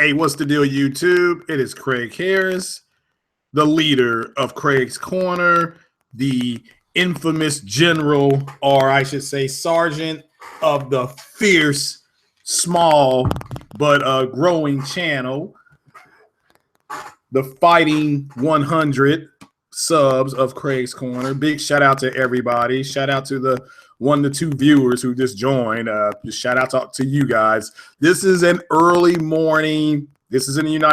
Hey, what's the deal, YouTube? It is Craig Harris, the leader of Craig's Corner, the infamous general, or I should say sergeant of the fierce, small, but growing channel, the Fighting 100 subs of Craig's Corner. Big shout out to everybody. Shout out to the 1 to 2 viewers who just joined. Just shout out to you guys. This is an early morning. This is in the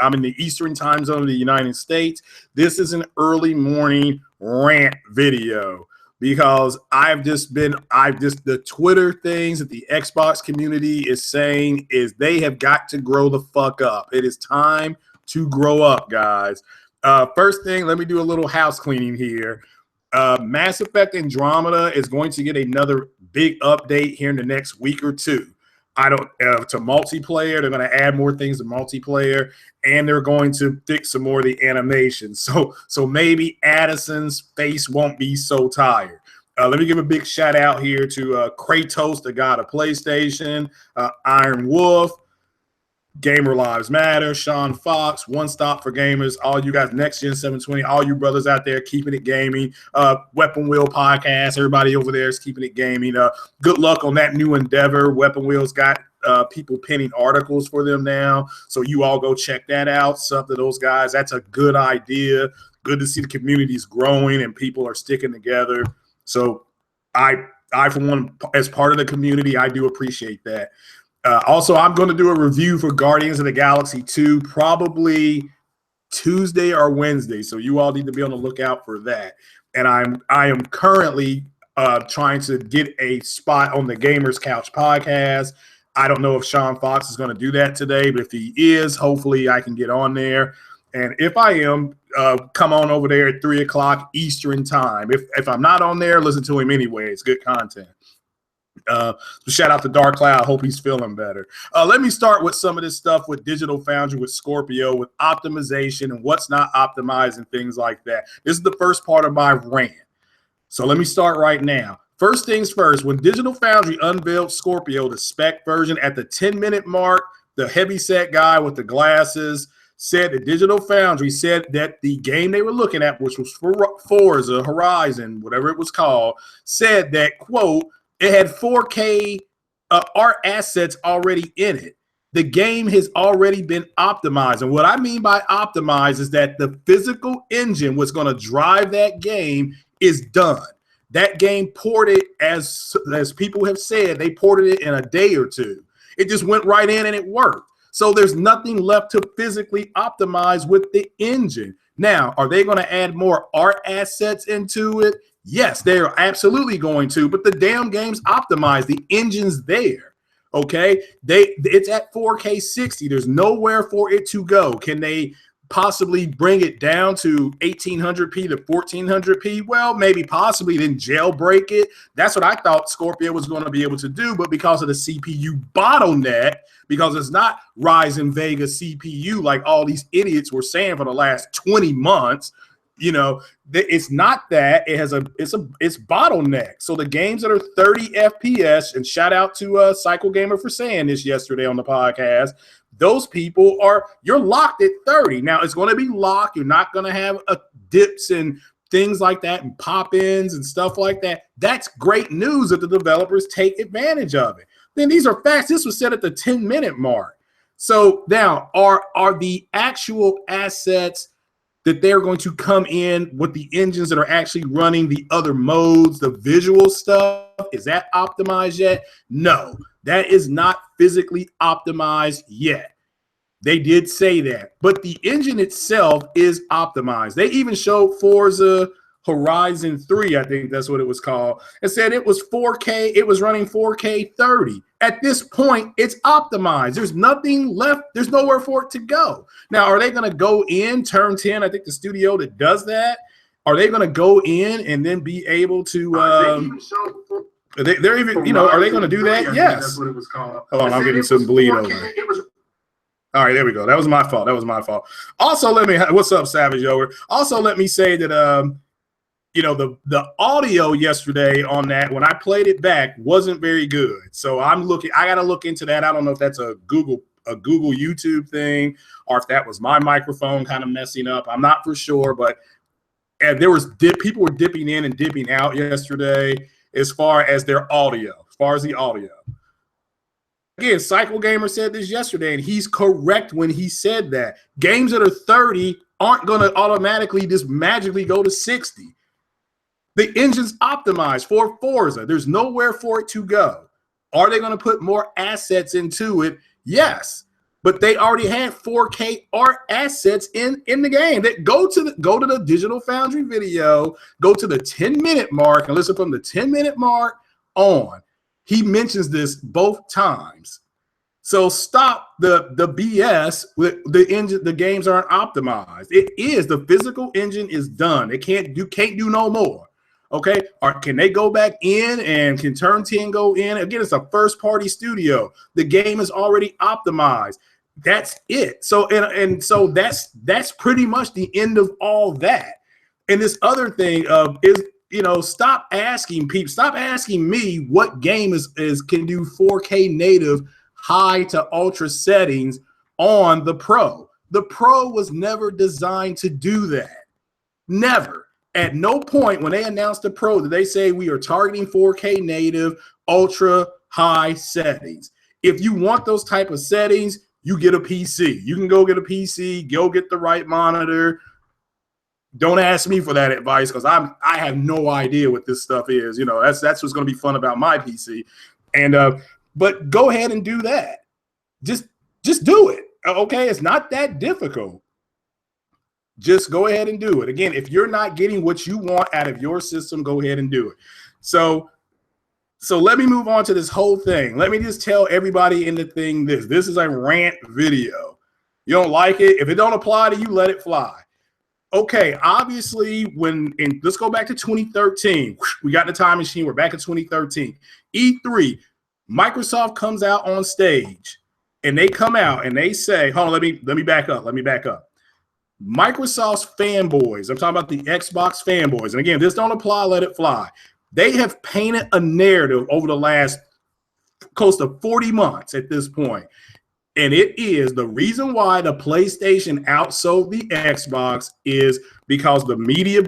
I'm in the Eastern time zone of the United States. This is an early morning rant video because the Twitter things that the Xbox community is saying is they have got to grow the fuck up. It is time to grow up, guys. First thing, let me do a little house cleaning here. Mass Effect Andromeda is going to get another big update here in the next week or two. To multiplayer, they're going to add more things to multiplayer, and they're going to fix some more of the animations. So maybe Addison's face won't be so tired. Let me give a big shout out here to Kratos, the god of PlayStation, Iron Wolf, Gamer Lives Matter, Sean Fox, One Stop for Gamers, all you guys, Next Gen 720, all you brothers out there keeping it gaming, Weapon Wheel Podcast, everybody over there is keeping it gaming. Good luck on that new endeavor. Weapon Wheel's got people penning articles for them now, so you all go check that out. Sub to those guys. That's a good idea. Good to see the community's growing and people are sticking together. So I for one, as part of the community, I do appreciate that. Also, I'm going to do a review for Guardians of the Galaxy 2 probably Tuesday or Wednesday, so you all need to be on the lookout for that. And I am currently trying to get a spot on the Gamers Couch podcast. I don't know if Sean Fox is going to do that today, but if he is, hopefully I can get on there. And if I am, come on over there at 3 o'clock Eastern time. If I'm not on there, listen to him anyway. It's good content. So shout out to Dark Cloud. Hope he's feeling better. Let me start with some of this stuff with Digital Foundry, with Scorpio, with optimization and what's not optimized and things like that. This is the first part of my rant. So let me start right now. First things first, when Digital Foundry unveiled Scorpio, the spec version, at the 10-minute mark, the heavyset guy with the glasses said that Digital Foundry said that the game they were looking at, which was Forza Horizon, whatever it was called, said that, quote, it had 4K art assets already in it. The game has already been optimized. And what I mean by optimized is that the physical engine was going to drive that game is done. That game ported, as people have said, they ported it in a day or two. It just went right in and it worked. So there's nothing left to physically optimize with the engine. Now, are they going to add more art assets into it? Yes, they're absolutely going to, but the damn game's optimized. The engine's there, okay? It's at 4K 60. There's nowhere for it to go. Can they possibly bring it down to 1800p to 1400p? Well, maybe possibly, then jailbreak it. That's what I thought Scorpio was going to be able to do, but because of the CPU bottleneck, because it's not Ryzen Vega CPU like all these idiots were saying for the last 20 months, you know, it's not that. It's bottleneck. So the games that are 30 FPS, and shout out to Cycle Gamer for saying this yesterday on the podcast, those people you're locked at 30. Now it's going to be locked. You're not going to have dips and things like that and pop-ins and stuff like that. That's great news that the developers take advantage of it. Then these are facts. This was set at the 10-minute mark. So now are the actual assets that they're going to come in with the engines that are actually running the other modes, the visual stuff, is that optimized yet? No, that is not physically optimized yet. They did say that, but the engine itself is optimized. They even showed Forza Horizon 3, I think that's what it was called, and said it was 4K, it was running 4K 30. At this point, it's optimized. There's nothing left. There's nowhere for it to go. Now, are they going to go in, turn 10? I think the studio that does that, are they going to go in and then be able to they're even, you know, are they going to do that? Yes. That's what it was called. Hold on, I'm getting some bleed over. All right, there we go. That was my fault. Also, what's up, Savage Yoga? Also, let me say that you know, the audio yesterday on that, when I played it back, wasn't very good. So I got to look into that. I don't know if that's a Google a Google YouTube thing, or if that was my microphone kind of messing up. I'm not for sure, but there was people were dipping in and dipping out yesterday as far as their audio, as far as the audio. Again, Cycle Gamer said this yesterday, and he's correct when he said that. Games that are 30 aren't going to automatically just magically go to 60. The engine's optimized for Forza. There's nowhere for it to go. Are they going to put more assets into it? Yes. But they already had 4K art assets in the game. That go to the Digital Foundry video, go to the 10-minute mark, and listen from the 10-minute mark on. He mentions this both times. So stop the BS with the engine. The games aren't optimized. It is. The physical engine is done. It can't do no more. Okay. Or can they go back in and can Turn 10 go in? Again, it's a first-party studio. The game is already optimized. That's it. So so that's pretty much the end of all that. And this other thing is, stop asking me what game can do 4K native high to ultra settings on the Pro. The Pro was never designed to do that. Never. At no point when they announced the Pro did they say we are targeting 4K native ultra high settings. If you want those type of settings, you get a PC. You can go get a PC, go get the right monitor. Don't ask me for that advice because I have no idea what this stuff is. That's what's going to be fun about my PC. And but go ahead and do that. Just do it. Okay, it's not that difficult. Just go ahead and do it. Again, if you're not getting what you want out of your system, go ahead and do it. So let me move on to this whole thing. Let me just tell everybody in the thing this. This is a rant video. You don't like it? If it don't apply to you, let it fly. Okay, obviously, let's go back to 2013. We got the time machine. We're back in 2013. E3, Microsoft comes out on stage, and they come out and they say, hold on, let me back up. Microsoft's fanboys, I'm talking about the Xbox fanboys, and again, this don't apply, let it fly. They have painted a narrative over the last close to 40 months at this point. And it is the reason why the PlayStation outsold the Xbox is because the media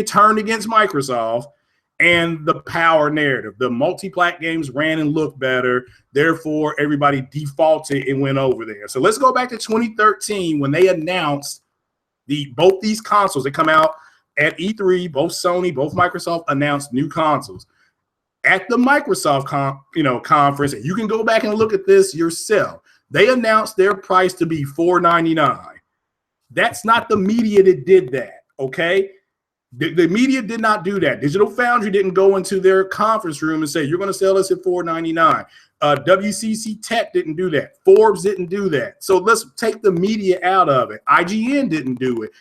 turned against Microsoft and the power narrative. The multi-plat games ran and looked better. Therefore, everybody defaulted and went over there. So let's go back to 2013 when they announced both these consoles. They come out at E3, both Sony, both Microsoft announced new consoles. At the Microsoft conference, and you can go back and look at this yourself. They announced their price to be $499. That's not the media that did that, okay? The media did not do that. Digital Foundry didn't go into their conference room and say, you're going to sell us at $499. WCC Tech didn't do that. Forbes didn't do that. So let's take the media out of it. IGN didn't do it.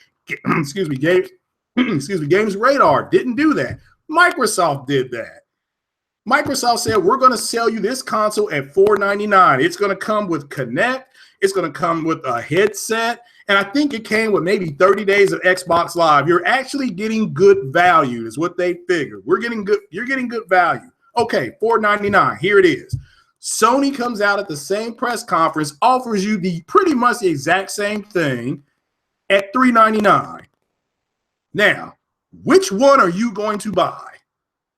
Games Radar didn't do that. Microsoft did that. Microsoft said, we're going to sell you this console at $499. It's going to come with Kinect. It's going to come with a headset. And I think it came with maybe 30 days of Xbox Live. You're actually getting good value is what they figured. You're getting good value. Okay, $499. Here it is. Sony comes out at the same press conference, offers you pretty much the exact same thing at $399. Now, which one are you going to buy?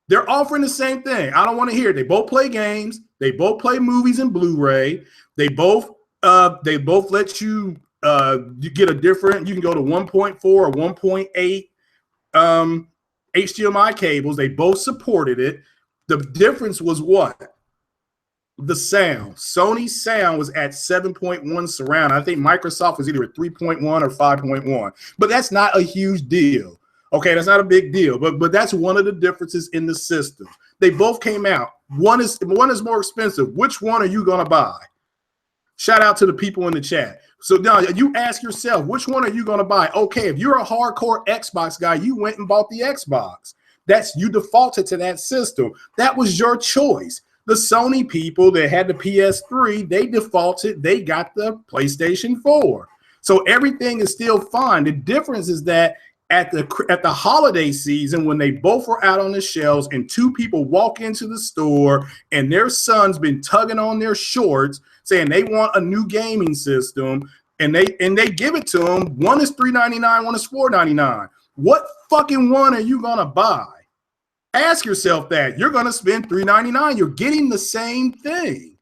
They're offering the same thing. I don't want to hear it. They both play games. They both play movies and Blu-ray. They both let you get a different. You can go to 1.4 or 1.8 HDMI cables. They both supported it. The difference was what? The sound. Sony's sound was at 7.1 surround. I think Microsoft was either at 3.1 or 5.1. But that's not a huge deal. Okay, that's not a big deal, but that's one of the differences in the system. They both came out. One is more expensive. Which one are you going to buy? Shout out to the people in the chat. So now you ask yourself, which one are you going to buy? Okay, if you're a hardcore Xbox guy, you went and bought the Xbox. You defaulted to that system. That was your choice. The Sony people that had the PS3, they defaulted. They got the PlayStation 4. So everything is still fine. The difference is that at the holiday season, when they both were out on the shelves and two people walk into the store and their son's been tugging on their shorts saying they want a new gaming system, and they give it to them. One is $399, one is $499. What fucking one are you gonna buy? Ask yourself that. You're gonna spend $399. You're getting the same thing.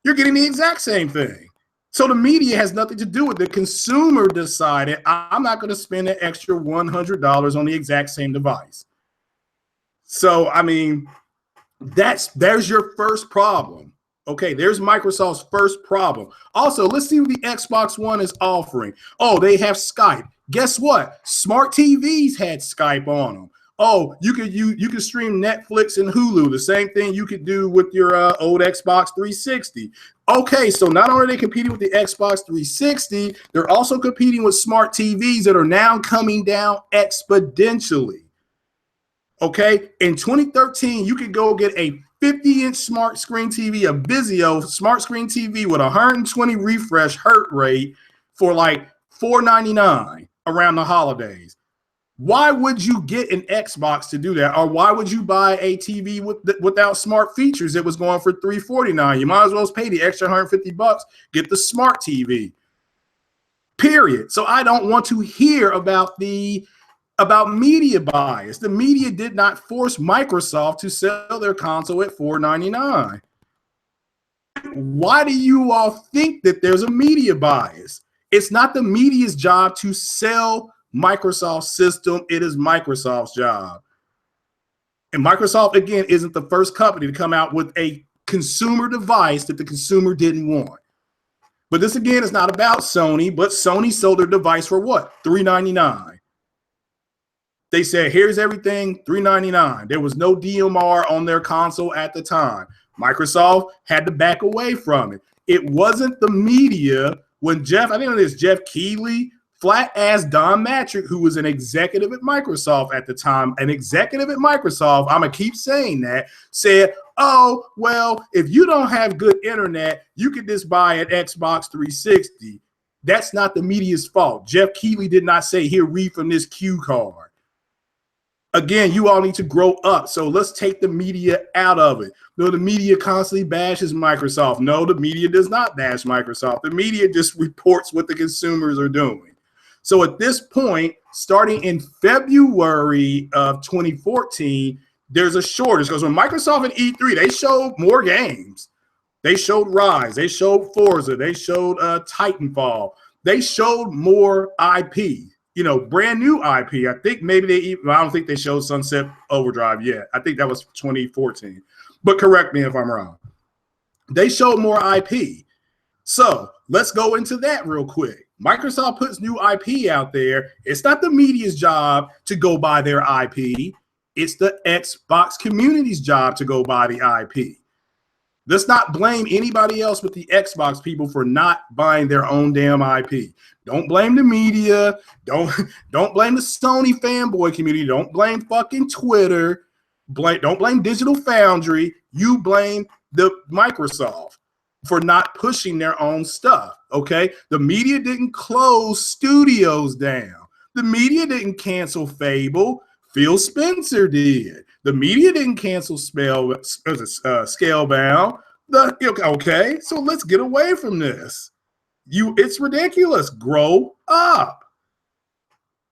You're getting the exact same thing. So the media has nothing to do with it. The consumer decided, I'm not going to spend an extra $100 on the exact same device. So, I mean, there's your first problem. Okay, there's Microsoft's first problem. Also, let's see what the Xbox One is offering. Oh, they have Skype. Guess what? Smart TVs had Skype on them. Oh, you could stream Netflix and Hulu, the same thing you could do with your old Xbox 360. Okay, so not only are they competing with the Xbox 360, they're also competing with smart TVs that are now coming down exponentially. Okay, in 2013, you could go get a 50-inch smart screen TV, a Vizio smart screen TV with 120 refresh hertz rate for like $499 around the holidays. Why would you get an Xbox to do that? Or why would you buy a TV without smart features that was going for $349? You might as well pay the extra $150, get the smart TV. Period. So I don't want to hear about media bias. The media did not force Microsoft to sell their console at $499. Why do you all think that there's a media bias? It's not the media's job to sell Microsoft's system. It is Microsoft's job. And Microsoft, again, isn't the first company to come out with a consumer device that the consumer didn't want. But this, again, is not about Sony, but Sony sold their device for what? $399. They said, here's everything, $399. There was no DMR on their console at the time. Microsoft had to back away from it. It wasn't the media when I think it was Jeff Keighley, flat-ass Don Matrick, who was an executive at Microsoft at the time, an executive at Microsoft, I'm going to keep saying that, said, oh, well, if you don't have good internet, you could just buy an Xbox 360. That's not the media's fault. Jeff Keighley did not say, here, read from this cue card. Again, you all need to grow up. So let's take the media out of it. No, the media constantly bashes Microsoft. No, the media does not bash Microsoft. The media just reports what the consumers are doing. So at this point, starting in February of 2014, there's a shortage because when Microsoft and E3, they showed more games. They showed Rise. They showed Forza. They showed Titanfall. They showed more IP. You know, brand new IP. I think maybe I don't think they showed Sunset Overdrive yet. I think that was 2014. But correct me if I'm wrong. They showed more IP. So let's go into that real quick. Microsoft puts new IP out there. It's not the media's job to go buy their IP. It's the Xbox community's job to go buy the IP. Let's not blame anybody else but the Xbox people for not buying their own damn IP. Don't blame the media. Don't blame the Sony fanboy community. Don't blame fucking Twitter. Don't blame Digital Foundry. You blame the Microsoft for not pushing their own stuff, okay? The media didn't close studios down. The media didn't cancel Fable. Phil Spencer did. The media didn't cancel Scalebound. Okay, so let's get away from this. It's ridiculous. Grow up.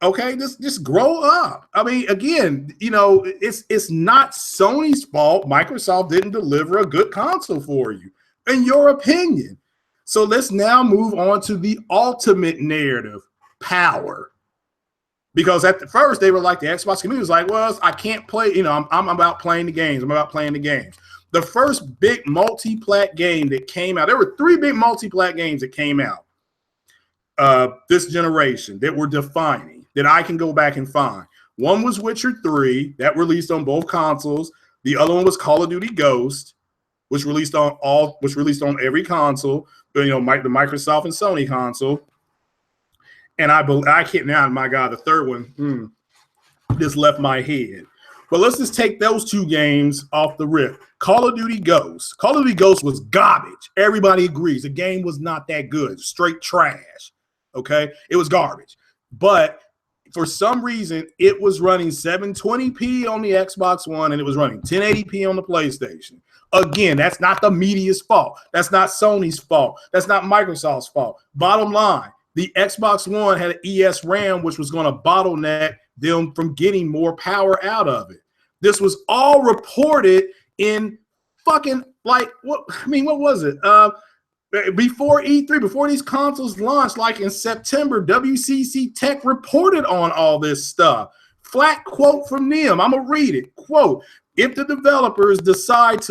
Okay, just grow up. I mean, again, you know, it's not Sony's fault Microsoft didn't deliver a good console for you, in your opinion. So let's now move on to the ultimate narrative, power. Because at the first they were like, the Xbox community was like, well, I can't play, you know, I'm about playing the games. I'm about playing the games. The first big multi-plat game that came out, there were 3 big multi-plat games that came out this generation that were defining, that I can go back and find. One was Witcher 3, that released on both consoles. The other one was Call of Duty Ghost, which released on every console, you know, the Microsoft and Sony console. And I can't now, my God, the third one just left my head. But let's just take those 2 games off the rip. Call of Duty Ghost. Call of Duty Ghost was garbage. Everybody agrees. The game was not that good. Straight trash. Okay? It was garbage. But for some reason, it was running 720p on the Xbox One and it was running 1080p on the PlayStation. Again, that's not the media's fault. That's not Sony's fault. That's not Microsoft's fault. Bottom line, the Xbox One had an ES RAM, which was going to bottleneck them from getting more power out of it. This was all reported in fucking what was it? Before E3, before these consoles launched, like in September, WCC Tech reported on all this stuff. Flat quote from them. I'm gonna read it. Quote: If the developers decide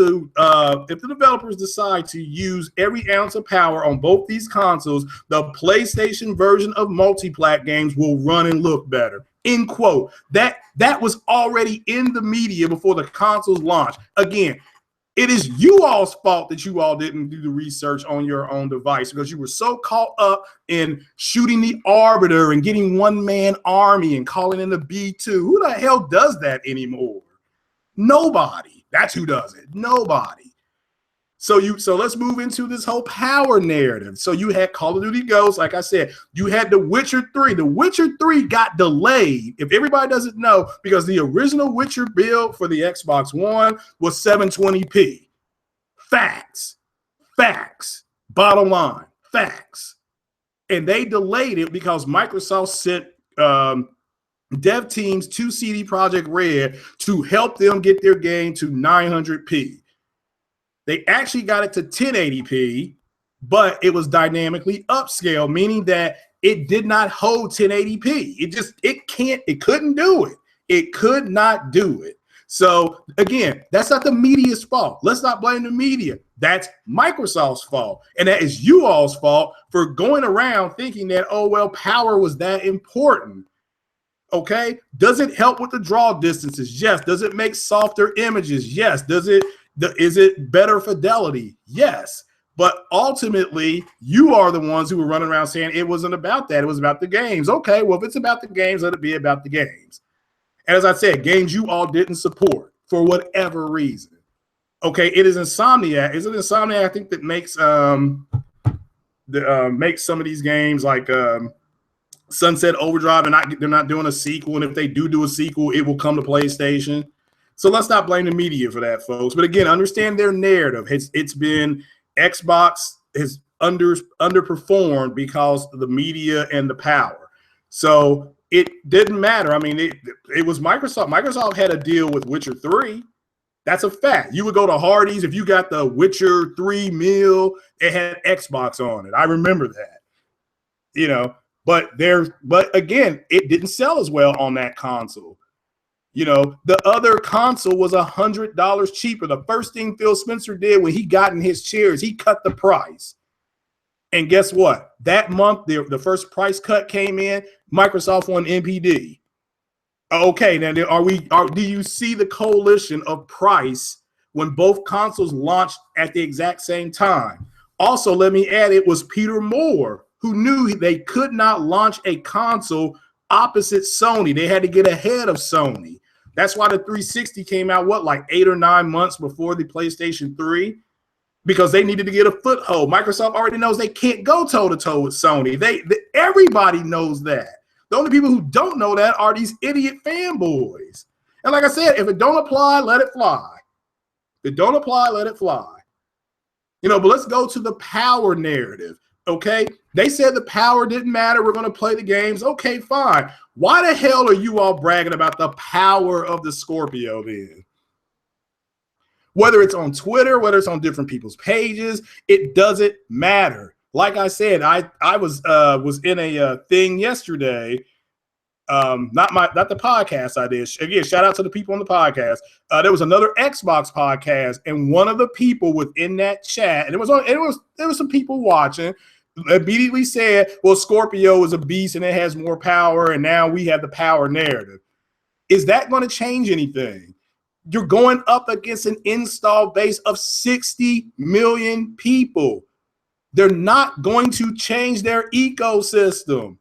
to use every ounce of power on both these consoles, the PlayStation version of multi-plat games will run and look better. End quote. That was already in the media before the consoles launched. Again, it is you all's fault that you all didn't do the research on your own device because you were so caught up in shooting the Arbiter and getting one-man army and calling in the B2. Who the hell does that anymore? Nobody. That's who does it. Nobody. So let's move into this whole power narrative. So you had Call of Duty Ghosts, like I said. You had The Witcher 3. The Witcher 3 got delayed, if everybody doesn't know, because the original Witcher build for the Xbox One was 720p. Facts. Bottom line, facts. And they delayed it because Microsoft sent dev teams to CD Projekt Red to help them get their game to 900p. They actually got it to 1080p, but it was dynamically upscaled, meaning that it did not hold 1080p. It couldn't do it. It could not do it. So again, that's not the media's fault. Let's not blame the media. That's Microsoft's fault. And that is you all's fault for going around thinking that, oh, well, power was that important. Okay. Does it help with the draw distances? Yes. Does it make softer images? Yes. Is it better fidelity? Yes. But ultimately, you are the ones who were running around saying it wasn't about that. It was about the games. Okay, well, if it's about the games, let it be about the games. And as I said, games you all didn't support for whatever reason. Okay, it is Insomniac. Is it Insomniac, I think, that makes makes some of these games like Sunset Overdrive, and they're not doing a sequel. And if they do a sequel, it will come to PlayStation. So let's not blame the media for that, folks. But again, understand their narrative. It's been Xbox has underperformed because of the media and the power. So it didn't matter. I mean, it was Microsoft. Microsoft had a deal with Witcher 3. That's a fact. You would go to Hardee's if you got the Witcher 3 meal, it had Xbox on it. I remember that. But again, it didn't sell as well on that console. The other console was $100 cheaper. The first thing Phil Spencer did when he got in his chairs, he cut the price. And guess what? That month, the first price cut came in. Microsoft won NPD. Okay, now do you see the coalition of price when both consoles launched at the exact same time? Also, let me add, it was Peter Moore who knew they could not launch a console opposite Sony. They had to get ahead of Sony. That's why the 360 came out, like 8 or 9 months before the PlayStation 3, because they needed to get a foothold. Microsoft already knows they can't go toe-to-toe with Sony. Everybody knows that. The only people who don't know that are these idiot fanboys. And like I said, if it don't apply, let it fly. If it don't apply, let it fly. But let's go to the power narrative. Okay, they said the power didn't matter. We're going to play the games. Okay, fine. Why the hell are you all bragging about the power of the Scorpio then? Whether it's on Twitter, whether it's on different people's pages, it doesn't matter. Like I said, I was in a thing yesterday. Not the podcast I did. Again, shout out to the people on the podcast. There was another Xbox podcast, and one of the people within that chat, and there was some people watching, immediately said, well, Scorpio is a beast and it has more power, and now we have the power narrative. Is that going to change anything? You're going up against an install base of 60 million people. They're not going to change their ecosystem.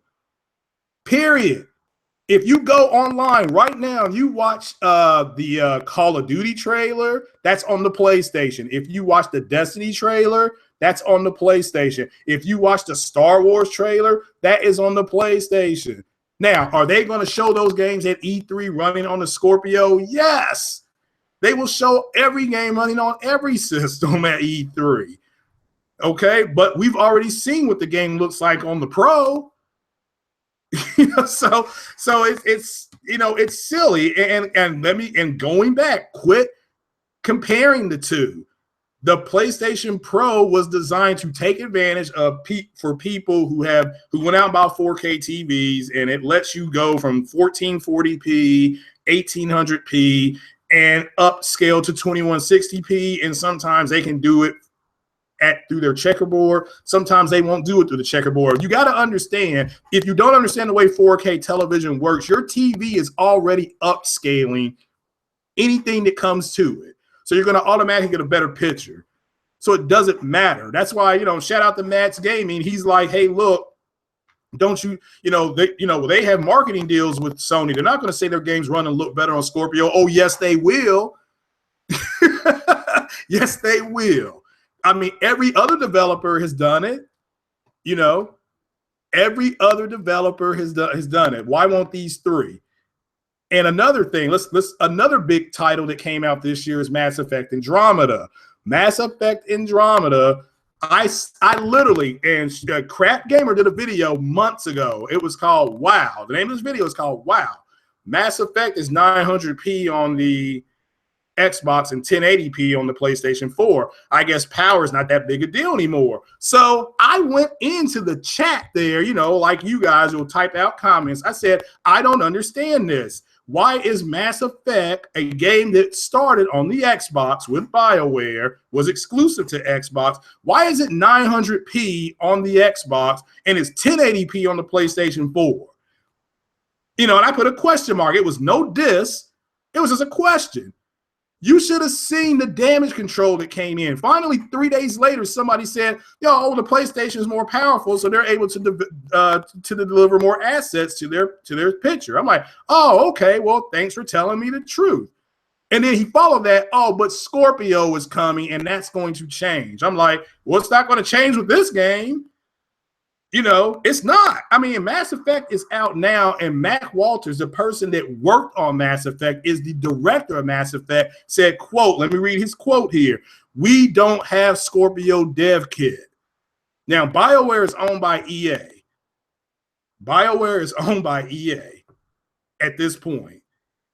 Period. If you go online right now and you watch the Call of Duty trailer, that's on the PlayStation. If you watch the Destiny trailer, that's on the PlayStation. If you watch the Star Wars trailer, that is on the PlayStation. Now, are they going to show those games at E3 running on the Scorpio? Yes. They will show every game running on every system at E3. Okay, but we've already seen what the game looks like on the Pro. So it's it's silly. And going back, quit comparing the two. The PlayStation Pro was designed to take advantage of for people who went out and bought 4K TVs, and it lets you go from 1440p, 1800p, and upscale to 2160p. And sometimes they can do it through their checkerboard. Sometimes they won't do it through the checkerboard. You got to understand, if you don't understand the way 4K television works, your TV is already upscaling anything that comes to it. So you're going to automatically get a better picture. So it doesn't matter. That's why, shout out to Matt's Gaming. He's like, hey, look, don't you, they have marketing deals with Sony. They're not going to say their games run and look better on Scorpio. Oh, yes, they will. Yes, they will. I mean, every other developer has done it. Every other developer has done it. Why won't these three? And another thing, another big title that came out this year is Mass Effect Andromeda. Mass Effect Andromeda, I literally, and Crap Gamer did a video months ago. It was called Wow. The name of this video is called Wow. Mass Effect is 900p on the Xbox and 1080p on the PlayStation 4. I guess power is not that big a deal anymore. So I went into the chat there, like you guys will type out comments. I said, I don't understand this. Why is Mass Effect, a game that started on the Xbox with BioWare, was exclusive to Xbox? Why is it 900p on the Xbox and it's 1080p on the PlayStation 4? And I put a question mark. It was no diss. It was just a question. You should have seen the damage control that came in. Finally, 3 days later, somebody said, the PlayStation is more powerful, so they're able to deliver more assets to their picture. I'm like, oh, okay, well, thanks for telling me the truth. And then he followed that, oh, but Scorpio is coming, and that's going to change. I'm like, well, it's not going to change with this game. It's not. I mean, Mass Effect is out now, and Mac Walters, the person that worked on Mass Effect, is the director of Mass Effect, said, quote, let me read his quote here. We don't have Scorpio dev kit. Now, BioWare is owned by EA. BioWare is owned by EA at this point.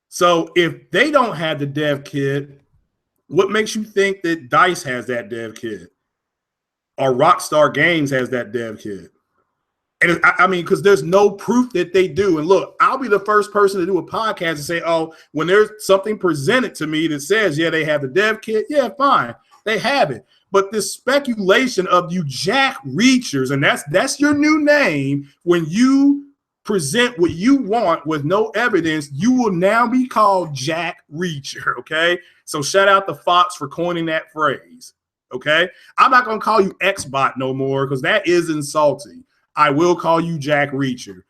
So if they don't have the dev kit, what makes you think that DICE has that dev kit? Or Rockstar Games has that dev kit? And I mean, because there's no proof that they do. And look, I'll be the first person to do a podcast and say, oh, when there's something presented to me that says, yeah, they have the dev kit. Yeah, fine. They have it. But this speculation of you Jack Reachers, and that's your new name, when you present what you want with no evidence, you will now be called Jack Reacher, okay? So shout out to Fox for coining that phrase, okay? I'm not going to call you Xbot no more because that is insulting. I will call you Jack Reacher.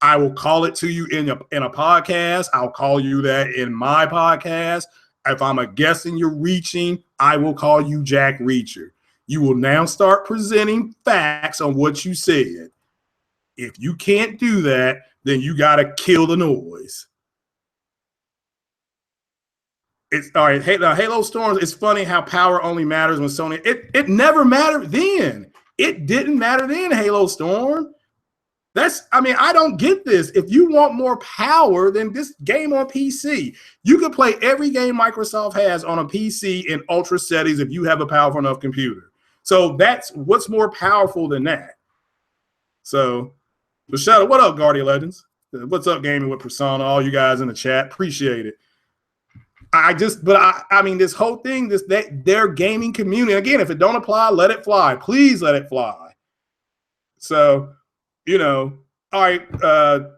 I will call it to you in a podcast. I'll call you that in my podcast. If I'm a guest and you're reaching, I will call you Jack Reacher. You will now start presenting facts on what you said. If you can't do that, then you got to kill the noise. It's all right. Hey, Halo Storms, it's funny how power only matters when Sony. It never mattered then. It didn't matter then, Halo Storm. I don't get this. If you want more power, then this game on PC. You can play every game Microsoft has on a PC in ultra settings if you have a powerful enough computer. So that's what's more powerful than that. So, Michelle, what up, Guardian Legends? What's up, Gaming with Persona? All you guys in the chat, appreciate it. I mean, this whole thing, their gaming community, again, if it don't apply, let it fly. Please let it fly. So, all right,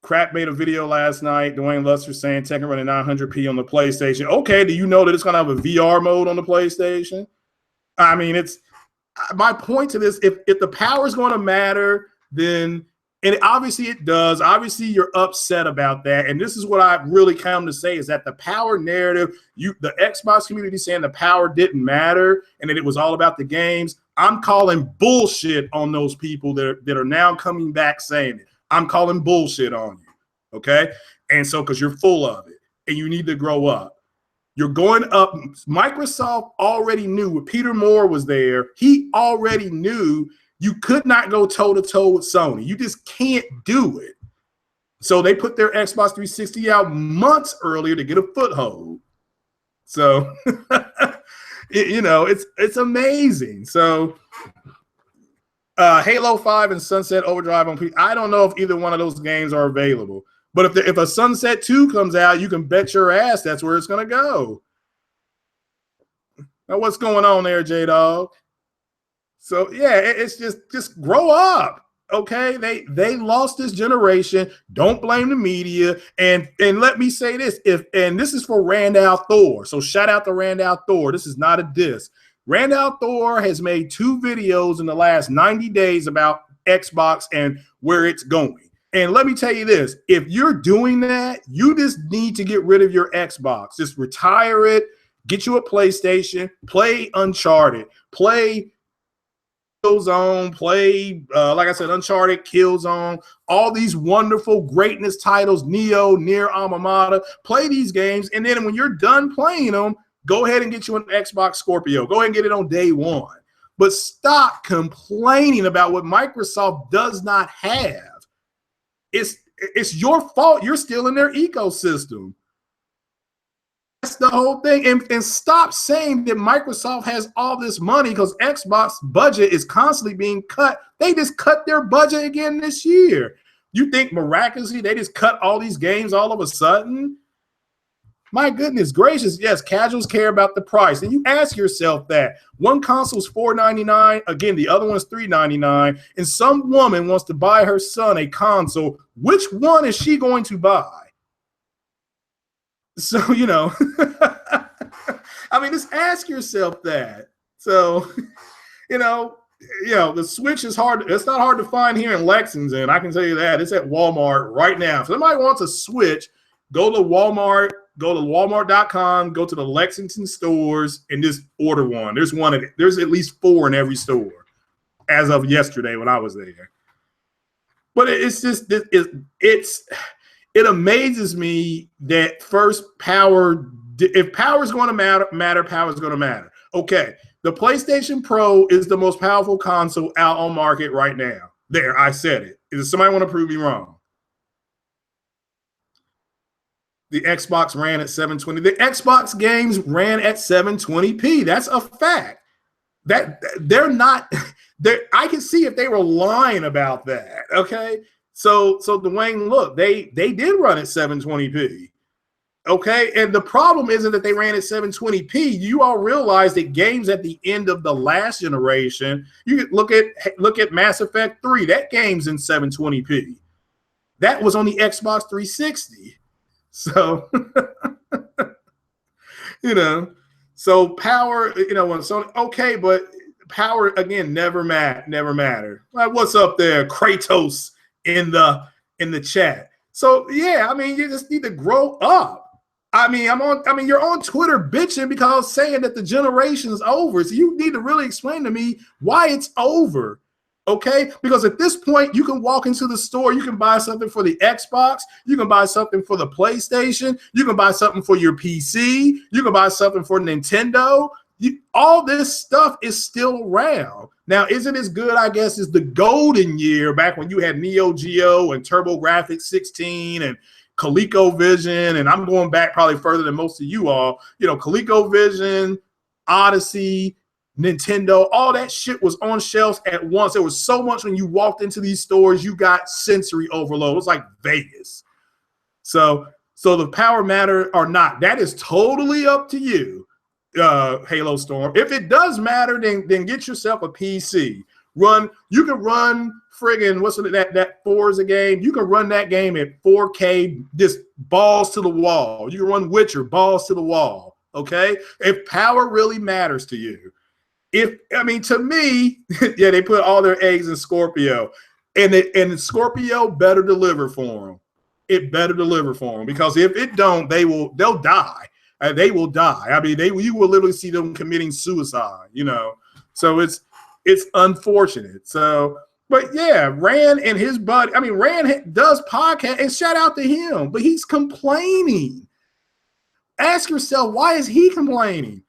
Crap made a video last night. Dwayne Luster saying Tekken running 900p on the PlayStation. Okay, do you know that it's going to have a VR mode on the PlayStation? I mean, it's my point to this. If the power is going to matter, then and obviously it does. Obviously, you're upset about that. And this is what I really come to say is that the power narrative, the Xbox community saying the power didn't matter and that it was all about the games. I'm calling bullshit on those people that are now coming back saying it. I'm calling bullshit on you. Okay. And so, because you're full of it and you need to grow up. You're going up. Microsoft already knew when Peter Moore was there, he already knew you could not go toe to toe with Sony. You just can't do it. So they put their Xbox 360 out months earlier to get a foothold. So, it's amazing. So, Halo 5 and Sunset Overdrive on PC. I don't know if either one of those games are available. But if a Sunset 2 comes out, you can bet your ass that's where it's going to go. Now, what's going on there, J-Dog? So, yeah, it's just grow up. Okay, they lost this generation. Don't blame the media. And let me say this: and this is for Randall Thor. So shout out to Randall Thor. This is not a diss. Randall Thor has made 2 videos in the last 90 days about Xbox and where it's going. And let me tell you this: if you're doing that, you just need to get rid of your Xbox. Just retire it. Get you a PlayStation. Play Uncharted. Play Killzone, play, like I said, Uncharted, Killzone, all these wonderful greatness titles, Neo, Nier Automata. Play these games, and then when you're done playing them, go ahead and get you an Xbox Scorpio. Go ahead and get it on day one. But stop complaining about what Microsoft does not have. It's your fault. You're still in their ecosystem. That's the whole thing. And stop saying that Microsoft has all this money because Xbox budget is constantly being cut. They just cut their budget again this year. You think miraculously they just cut all these games all of a sudden? My goodness gracious. Yes, casuals care about the price. And you ask yourself that. One console's $499. Again, the other one's $399. And some woman wants to buy her son a console. Which one is she going to buy? So, I mean, just ask yourself that. So, the Switch is hard. It's not hard to find here in Lexington. I can tell you that. It's at Walmart right now. If somebody wants a Switch, go to Walmart, go to walmart.com, go to the Lexington stores, and just order one. There's at least 4 in every store as of yesterday when I was there. But it's just, it amazes me that first if power is going to matter, power is going to matter. Okay, the PlayStation Pro is the most powerful console out on market right now. There, I said it. Does somebody want to prove me wrong? The Xbox ran at 720. The Xbox games ran at 720p. That's a fact. That they're not. I can see if they were lying about that. Okay. So Dwayne, look, they did run at 720p. Okay, and the problem isn't that they ran at 720p. You all realize that games at the end of the last generation, you look at Mass Effect 3, that game's in 720p. That was on the Xbox 360. So, so power, okay, but power again never mattered. Like, what's up there, Kratos? In the chat. So yeah, I mean, you just need to grow up. I mean, you're on Twitter bitching because saying that the generation's over. So you need to really explain to me why it's over. Okay? Because at this point, you can walk into the store, you can buy something for the Xbox, you can buy something for the PlayStation, you can buy something for your PC, you can buy something for Nintendo. All this stuff is still around. Now, isn't as good, I guess, as the golden year back when you had Neo Geo and TurboGrafx 16 and ColecoVision, and I'm going back probably further than most of you all. ColecoVision, Odyssey, Nintendo, all that shit was on shelves at once. There was so much when you walked into these stores, you got sensory overload. It was like Vegas. So the power matter or not, that is totally up to you. Halo Storm. If it does matter, then get yourself a PC. You can run friggin' what's that Forza game? You can run that game at 4K, just balls to the wall. You can run Witcher, balls to the wall. Okay? If power really matters to you. To me, yeah, they put all their eggs in Scorpio. And Scorpio better deliver for them. It better deliver for them. Because if it don't, they'll die. They will die. I mean, you will literally see them committing suicide, So it's unfortunate. So But yeah, Rand and his buddy, I mean, Rand does podcast, and shout out to him, but he's complaining. Ask yourself, why is he complaining?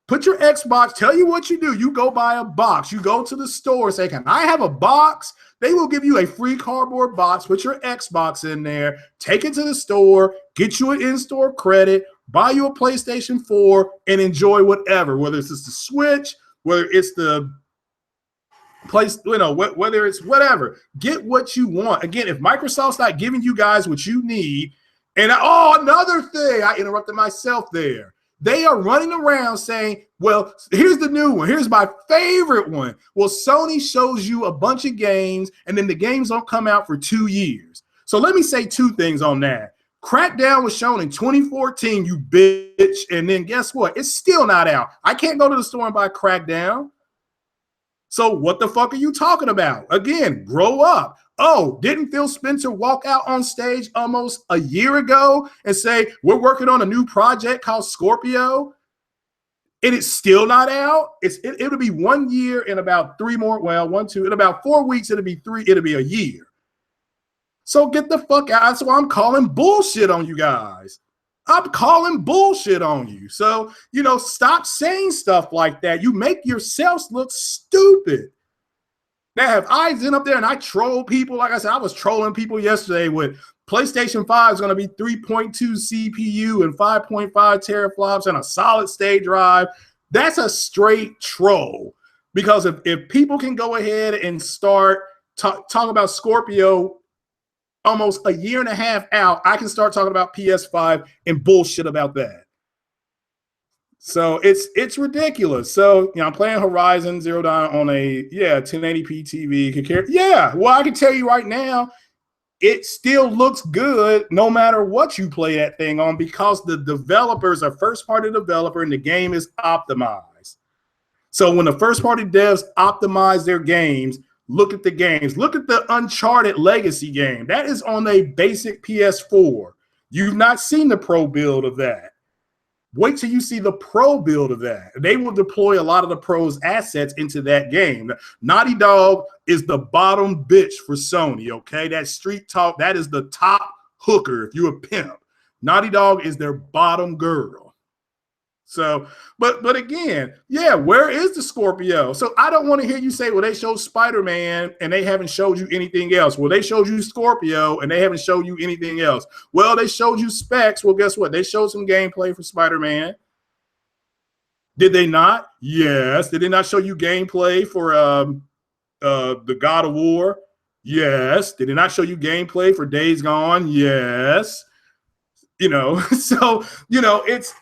Put your Xbox, tell you what you do. You go buy a box. You go to the store, say, can I have a box? They will give you a free cardboard box, put your Xbox in there, take it to the store, get you an in-store credit, buy you a PlayStation 4, and enjoy whatever, whether it's the Switch, whether it's the place, you know, whether it's whatever. Get what you want. Again, if Microsoft's not giving you guys what you need, and another thing, I interrupted myself there. They are running around saying, well, here's the new one. Here's my favorite one. Well, Sony shows you a bunch of games, and then the games don't come out for 2 years. So let me say two things on that. Crackdown was shown in 2014, you bitch, and then guess what? It's still not out. I can't go to the store and buy Crackdown. So what the fuck are you talking about? Again, grow up. Oh, didn't Phil Spencer walk out on stage almost a year ago and say, we're working on a new project called Scorpio? And it's still not out? It'll be 1 year in about 3 more, well, 1, 2, in about 4 weeks, it'll be a year. So get the fuck out. That's why I'm calling bullshit on you guys. I'm calling bullshit on you. So, you know, stop saying stuff like that. You make yourselves look stupid. Now, if I sit up there and I troll people, like I said, I was trolling people yesterday with PlayStation 5 is going to be 3.2 CPU and 5.5 teraflops and a solid state drive. That's a straight troll. Because if people can go ahead and start talking about Scorpio almost a year and a half out, I can start talking about PS5 and bullshit about that. So it's ridiculous. So, you know, I'm playing Horizon Zero Dawn on a 1080p TV. Yeah, well, I can tell you right now, it still looks good no matter what you play that thing on, because the developers are first-party developer and the game is optimized. So when the first-party devs optimize their games, look at the games. Look at the Uncharted Legacy game. That is on a basic PS4. You've not seen the pro build of that. Wait till you see the pro build of that. They will deploy a lot of the pros assets into that game. Naughty Dog is the bottom bitch for Sony, okay? That street talk, that is the top hooker if you're a pimp. Naughty Dog is their bottom girl. So, but again, yeah, where is the Scorpio? So I don't want to hear you say, well, they showed Spider-Man and they haven't showed you anything else. Well, they showed you Scorpio and they haven't showed you anything else. Well, they showed you specs. Well, guess what? They showed some gameplay for Spider-Man. Did they not? Yes. Did they not show you gameplay for the God of War? Yes. Did they not show you gameplay for Days Gone? Yes. You know, so, you know, it's,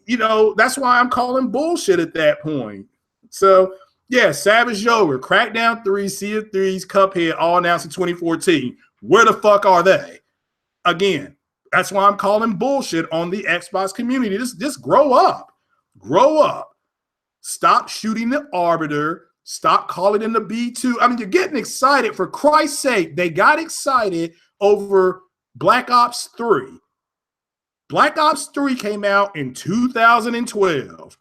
you know, that's why I'm calling bullshit at that point. So, yeah, Savage Yoga, Crackdown 3, Sea of Thieves, Cuphead, all announced in 2014. Where the fuck are they? Again, that's why I'm calling bullshit on the Xbox community. Just grow up. Grow up. Stop shooting the Arbiter. Stop calling in the B2. I mean, you're getting excited. For Christ's sake, they got excited over Black Ops 3. Black Ops 3 came out in 2012.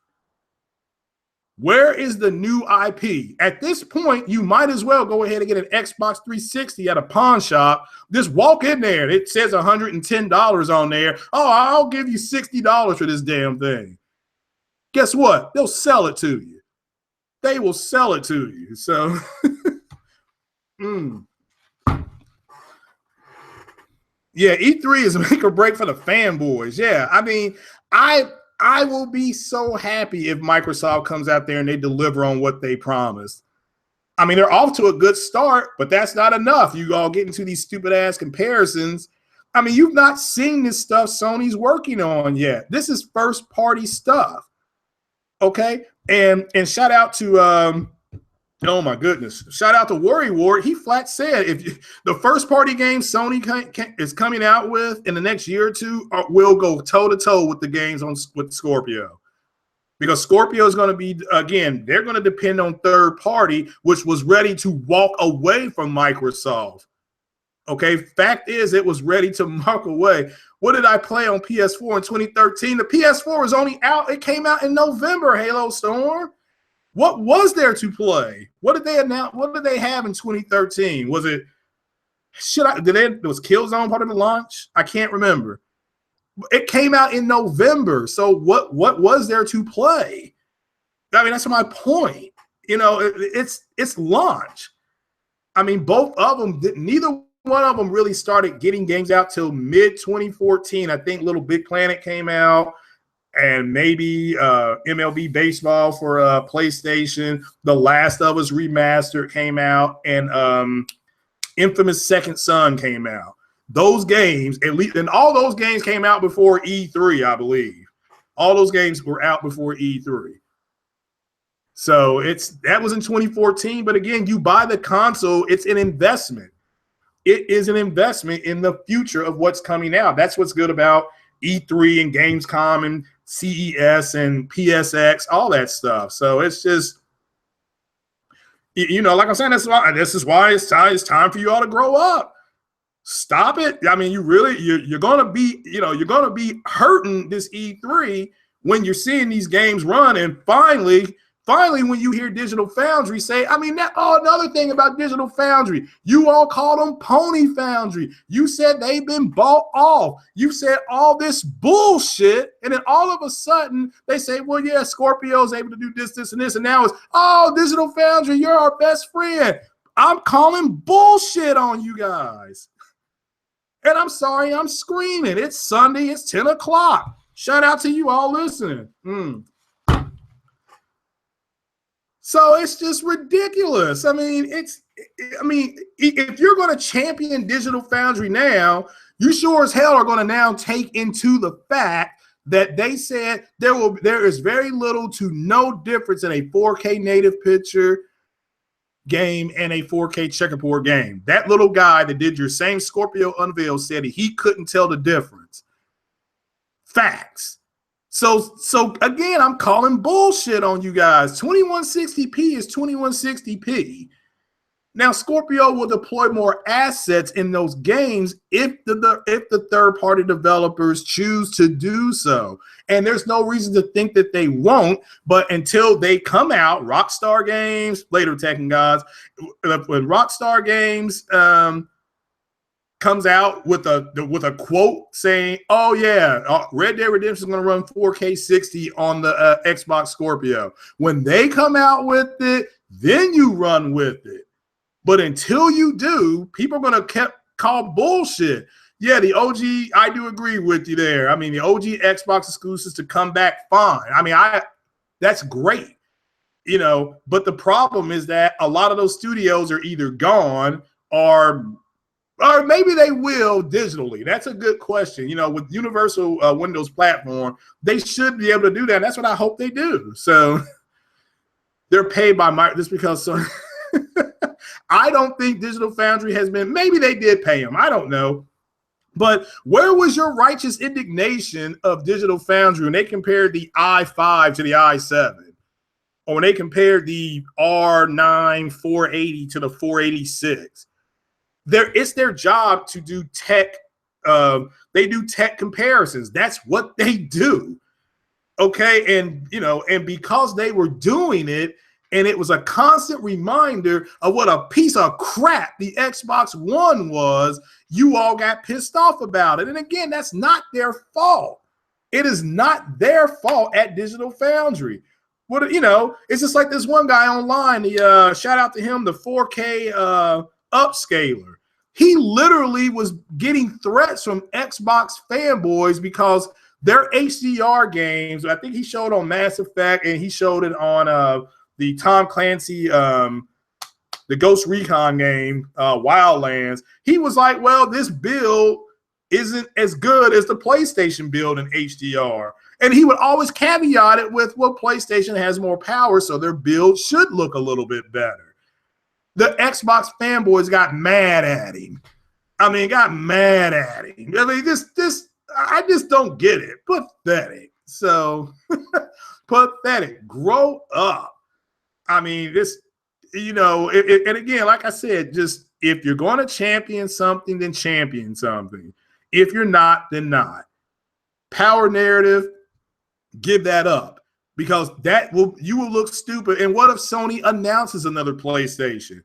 Where is the new IP? At this point, you might as well go ahead and get an Xbox 360 at a pawn shop. Just walk in there. It says $110 on there. Oh, I'll give you $60 for this damn thing. Guess what? They'll sell it to you. They will sell it to you. So, Yeah, E3 is a make or break for the fanboys. Yeah, I mean, I will be so happy if Microsoft comes out there and they deliver on what they promised. I mean, they're off to a good start, but that's not enough. You all get into these stupid ass comparisons. I mean, you've not seen this stuff Sony's working on yet. This is first party stuff. Okay, and shout out to oh my goodness! Shout out to Worry Ward. He flat said if the first party game Sony is coming out with in the next year or two will go toe to toe with the games with Scorpio, because Scorpio is going to be, again, they're going to depend on third party, which was ready to walk away from Microsoft. Okay, fact is it was ready to walk away. What did I play on PS4 in 2013? The PS4 was only out. It came out in November. Halo Storm. What was there to play? What did they announce? What did they have in 2013? Was it was Killzone part of the launch? I can't remember. It came out in November. So what was there to play? I mean, that's my point. You know, it's launch. I mean, both of them, neither one of them really started getting games out till mid 2014. I think Little Big Planet came out, and maybe MLB Baseball for PlayStation. The Last of Us Remastered came out, and Infamous Second Son came out. Those games, at least, and all those games came out before E3, I believe. All those games were out before E3. So that was in 2014. But again, you buy the console, it's an investment. It is an investment in the future of what's coming out. That's what's good about E3 and Gamescom and CES and PSX, all that stuff. So it's just, you know, like I'm saying, this is why it's time for you all to grow up. Stop it. I mean, you're gonna be hurting this E3 when you're seeing these games run, and finally when you hear Digital Foundry say, I mean, another thing about Digital Foundry, you all called them Pony Foundry. You said they've been bought off. You said all this bullshit, and then all of a sudden they say, well, yeah, Scorpio's able to do this, and this, and now it's, oh, Digital Foundry, you're our best friend. I'm calling bullshit on you guys. And I'm sorry, I'm screaming. It's Sunday, it's 10 o'clock. Shout out to you all listening. So it's just ridiculous. I mean, if you're going to champion Digital Foundry now, you sure as hell are going to now take into the fact that they said there is very little to no difference in a 4K native picture game and a 4K checkerboard game. That little guy that did your same Scorpio unveil said he couldn't tell the difference. Facts. So again, I'm calling bullshit on you guys. 2160p is 2160p. Now, Scorpio will deploy more assets in those games if the third-party developers choose to do so. And there's no reason to think that they won't, but until they come out, Rockstar Games, later Tekken Gods, when Rockstar Games comes out with a quote saying, oh yeah, Red Dead Redemption is going to run 4K 60 on the Xbox Scorpio. When they come out with it, then you run with it. But until you do, people are going to call bullshit. Yeah, the OG, I do agree with you there. I mean, the OG Xbox exclusives to come back, fine. I mean, that's great, you know, but the problem is that a lot of those studios are either gone or maybe they will digitally. That's a good question. You know, with Universal Windows platform, they should be able to do that. That's what I hope they do. So they're paid by just because so I don't think Digital Foundry has been, maybe they did pay them. I don't know. But where was your righteous indignation of Digital Foundry when they compared the i5 to the i7? Or when they compared the R9 480 to the 486? It's their job to do tech. They do tech comparisons. That's what they do. Okay. And, you know, and because they were doing it, and it was a constant reminder of what a piece of crap the Xbox One was, you all got pissed off about it. And again, that's not their fault. It is not their fault at Digital Foundry. What, you know, it's just like this one guy online, shout out to him, the 4K upscaler. He literally was getting threats from Xbox fanboys because their HDR games, I think he showed on Mass Effect and he showed it on the Tom Clancy, the Ghost Recon game, Wildlands. He was like, well, this build isn't as good as the PlayStation build in HDR. And he would always caveat it with, well, PlayStation has more power, so their build should look a little bit better. The Xbox fanboys got mad at him. I mean, got mad at him. I mean, I just don't get it. Pathetic. So, pathetic. Grow up. I mean, this, you know, and again, like I said, just if you're going to champion something, then champion something. If you're not, then not. Power narrative, give that up. because you will look stupid. And what if Sony announces another PlayStation?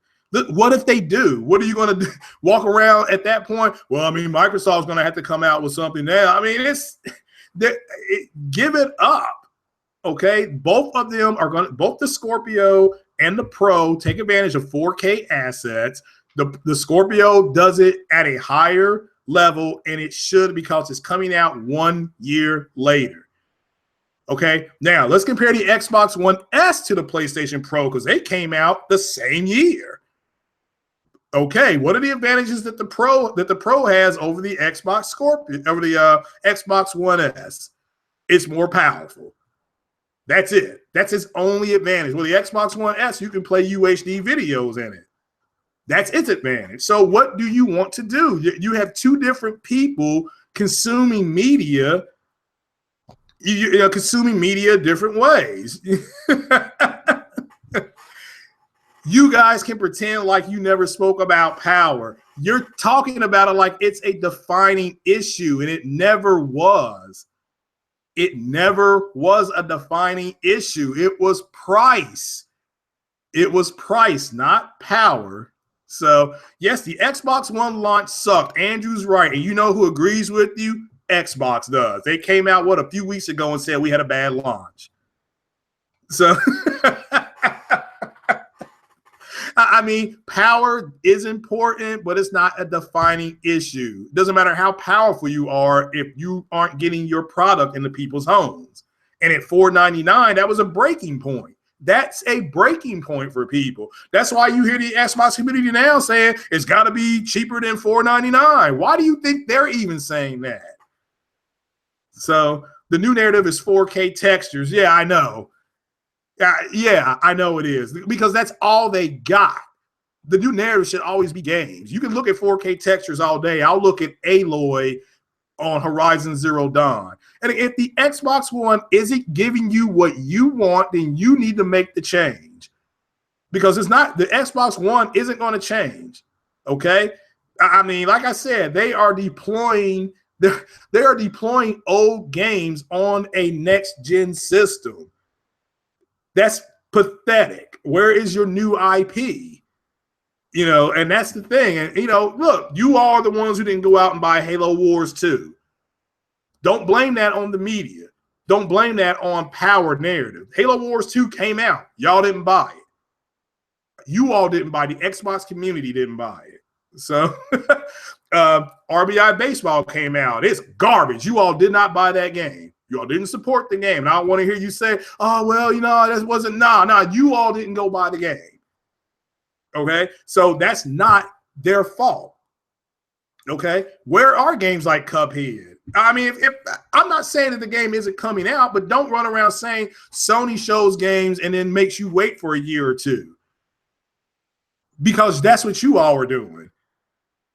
What if they do? What are you going to do? Walk around at that point? Well, I mean, Microsoft's going to have to come out with something now. I mean, give it up. Okay, both of them are going to, both the Scorpio and the Pro take advantage of 4K assets. The Scorpio does it at a higher level, and it should, because it's coming out 1 year later. Okay, now let's compare the Xbox One S to the PlayStation Pro, because they came out the same year. Okay, what are the advantages that the Pro has over the Xbox Scorpio, over the Xbox One S? It's more powerful. That's it. That's its only advantage. Well, the Xbox One S, you can play UHD videos in it. That's its advantage. So what do you want to do? You have two different people consuming media, consuming media different ways. You guys can pretend like you never spoke about power. You're talking about it like it's a defining issue, and it never was. It never was a defining issue. It was price. It was price, not power. So, yes, the Xbox One launch sucked. Andrew's right. And you know who agrees with you? Xbox does. They came out, a few weeks ago and said we had a bad launch. So, I mean, power is important, but it's not a defining issue. It doesn't matter how powerful you are if you aren't getting your product into people's homes. And at $4.99, that was a breaking point. That's a breaking point for people. That's why you hear the Xbox community now saying it's got to be cheaper than $4.99. Why do you think they're even saying that? So the new narrative is 4K textures. Yeah, I know. Yeah, I know it is, because that's all they got. The new narrative should always be games. You can look at 4K textures all day. I'll look at Aloy on Horizon Zero Dawn. And if the Xbox One isn't giving you what you want, then you need to make the change, because it's not, the Xbox One isn't going to change. Okay. I mean, like I said, they are deploying old games on a next gen system. That's pathetic. Where is your new IP? And that's the thing. And, look, you all are the ones who didn't go out and buy Halo Wars 2. Don't blame that on the media. Don't blame that on power narrative. Halo Wars 2 came out. Y'all didn't buy it. You all didn't buy it. The Xbox community didn't buy it. So RBI Baseball came out. It's garbage. You all did not buy that game. You all didn't support the game. And I don't want to hear you say, oh, well, that wasn't, you all didn't go buy the game. Okay. So that's not their fault. Okay. Where are games like Cuphead? I mean, if I'm not saying that the game isn't coming out, but don't run around saying Sony shows games and then makes you wait for a year or two, because that's what you all are doing.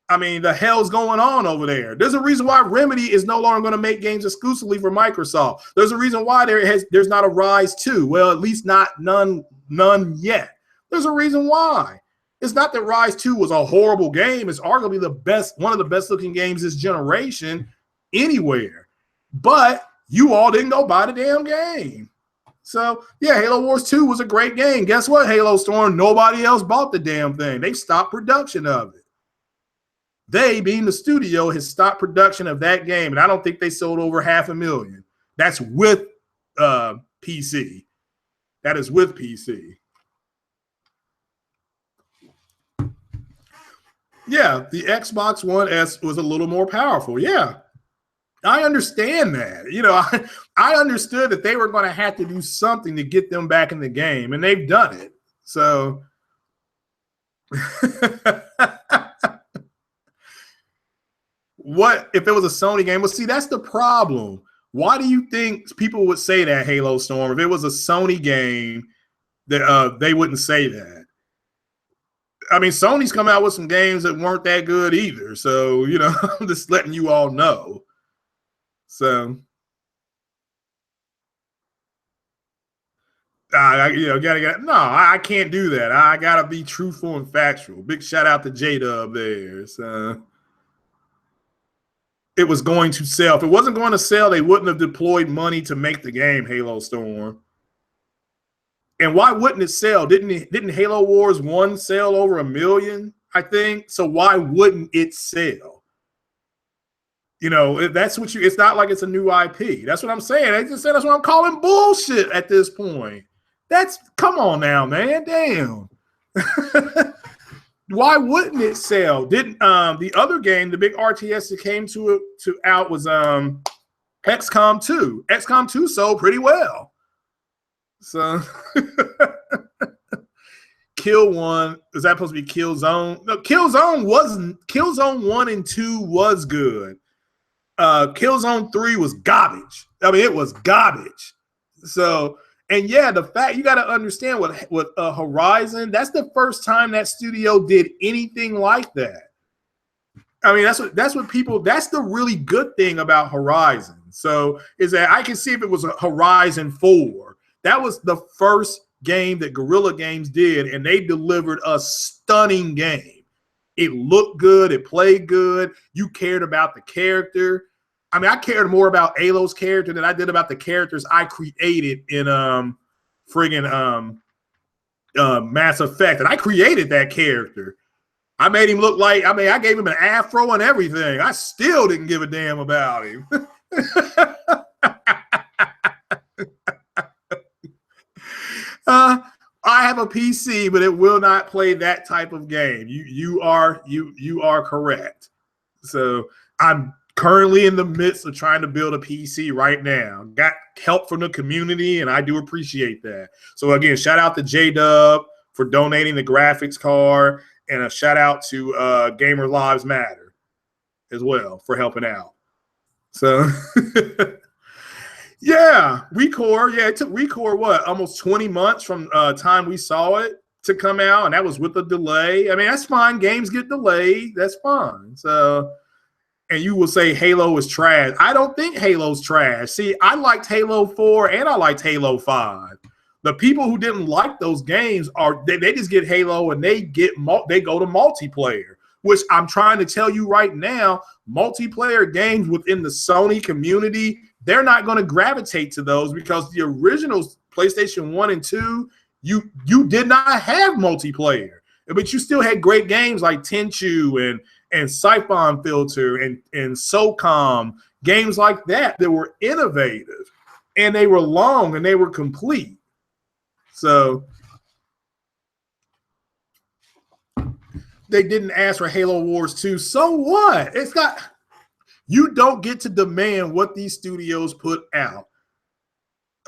I mean, the hell's going on over there? There's a reason why Remedy is no longer going to make games exclusively for Microsoft. There's a reason why there's not a Rise 2. Well, at least none yet. There's a reason why. It's not that Rise 2 was a horrible game. It's arguably one of the best looking games this generation anywhere. But you all didn't go buy the damn game. So, yeah, Halo Wars 2 was a great game. Guess what, Halo Storm? Nobody else bought the damn thing. They stopped production of it. They, being the studio, has stopped production of that game, and I don't think they sold over 500,000. That's with PC. That is with PC. Yeah, the Xbox One S was a little more powerful. Yeah, I understand that. I understood that they were going to have to do something to get them back in the game, and they've done it. So what if it was a Sony game? Well, see, that's the problem. Why do you think people would say that, Halo Storm? If it was a Sony game, that they wouldn't say that. I mean, Sony's come out with some games that weren't that good either. So, I'm just letting you all know. So, I can't do that. I got to be truthful and factual. Big shout out to J-Dub there. So, it was going to sell. If it wasn't going to sell, they wouldn't have deployed money to make the game, Halo Storm. And why wouldn't it sell? Didn't Halo Wars 1 sell over 1 million, I think? So why wouldn't it sell? You know, that's what it's not like it's a new IP. That's what I'm saying. I just said that's what I'm calling bullshit at this point. Come on now, man. Damn. Why wouldn't it sell? Didn't the other game, the big RTS that came out was XCOM 2. XCOM 2 sold pretty well. So Kill 1, is that supposed to be Killzone? No, Killzone wasn't. Killzone 1 and 2 was good. Killzone 3 was garbage. I mean, it was garbage. So, and yeah, the fact you got to understand with Horizon, that's the first time that studio did anything like that. I mean, that's the really good thing about Horizon. So is that I can see if it was a Horizon 4. That was the first game that Guerrilla Games did, and they delivered a stunning game. It looked good. It played good. You cared about the character. I mean, I cared more about Alo's character than I did about the characters I created in Mass Effect. And I created that character. I made him look like, I gave him an afro and everything. I still didn't give a damn about him. I have a PC, but it will not play that type of game. You are correct. So I'm currently in the midst of trying to build a PC right now. Got help from the community, and I do appreciate that. So again, shout out to J-Dub for donating the graphics card, and a shout out to Gamer Lives Matter as well for helping out. So yeah, Recore. Yeah, it took Recore almost 20 months from time we saw it to come out, and that was with a delay. I mean, that's fine. Games get delayed. That's fine. So, and you will say Halo is trash. I don't think Halo's trash. See, I liked Halo 4 and I liked Halo 5. The people who didn't like those games they just get Halo and they go to multiplayer, which I'm trying to tell you right now, multiplayer games within the Sony community, they're not going to gravitate to those because the original PlayStation 1 and 2, you did not have multiplayer, but you still had great games like Tenchu and Siphon Filter and SOCOM, games like that were innovative, and they were long and they were complete. So they didn't ask for Halo Wars 2. So what? You don't get to demand what these studios put out.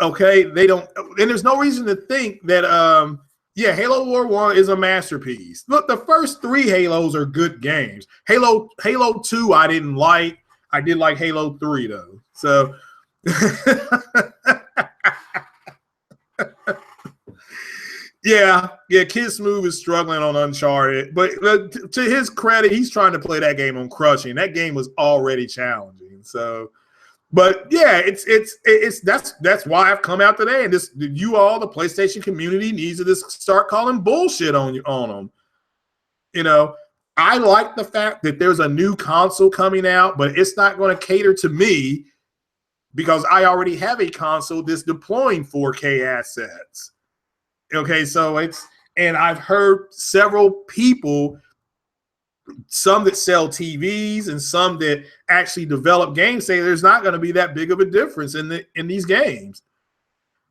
Okay, they don't, and there's no reason to think that Halo War 1 is a masterpiece. Look, the first 3 Halos are good games. Halo 2 I didn't like. I did like Halo 3 though. So yeah, Kid Smooth is struggling on Uncharted, but to his credit, he's trying to play that game on crushing. That game was already challenging. So, but yeah, that's why I've come out today, and the PlayStation community needs to just start calling bullshit on them. You know, I like the fact that there's a new console coming out, but it's not going to cater to me because I already have a console that's deploying 4K assets. Okay, so and I've heard several people, some that sell TVs and some that actually develop games, say there's not going to be that big of a difference in these games.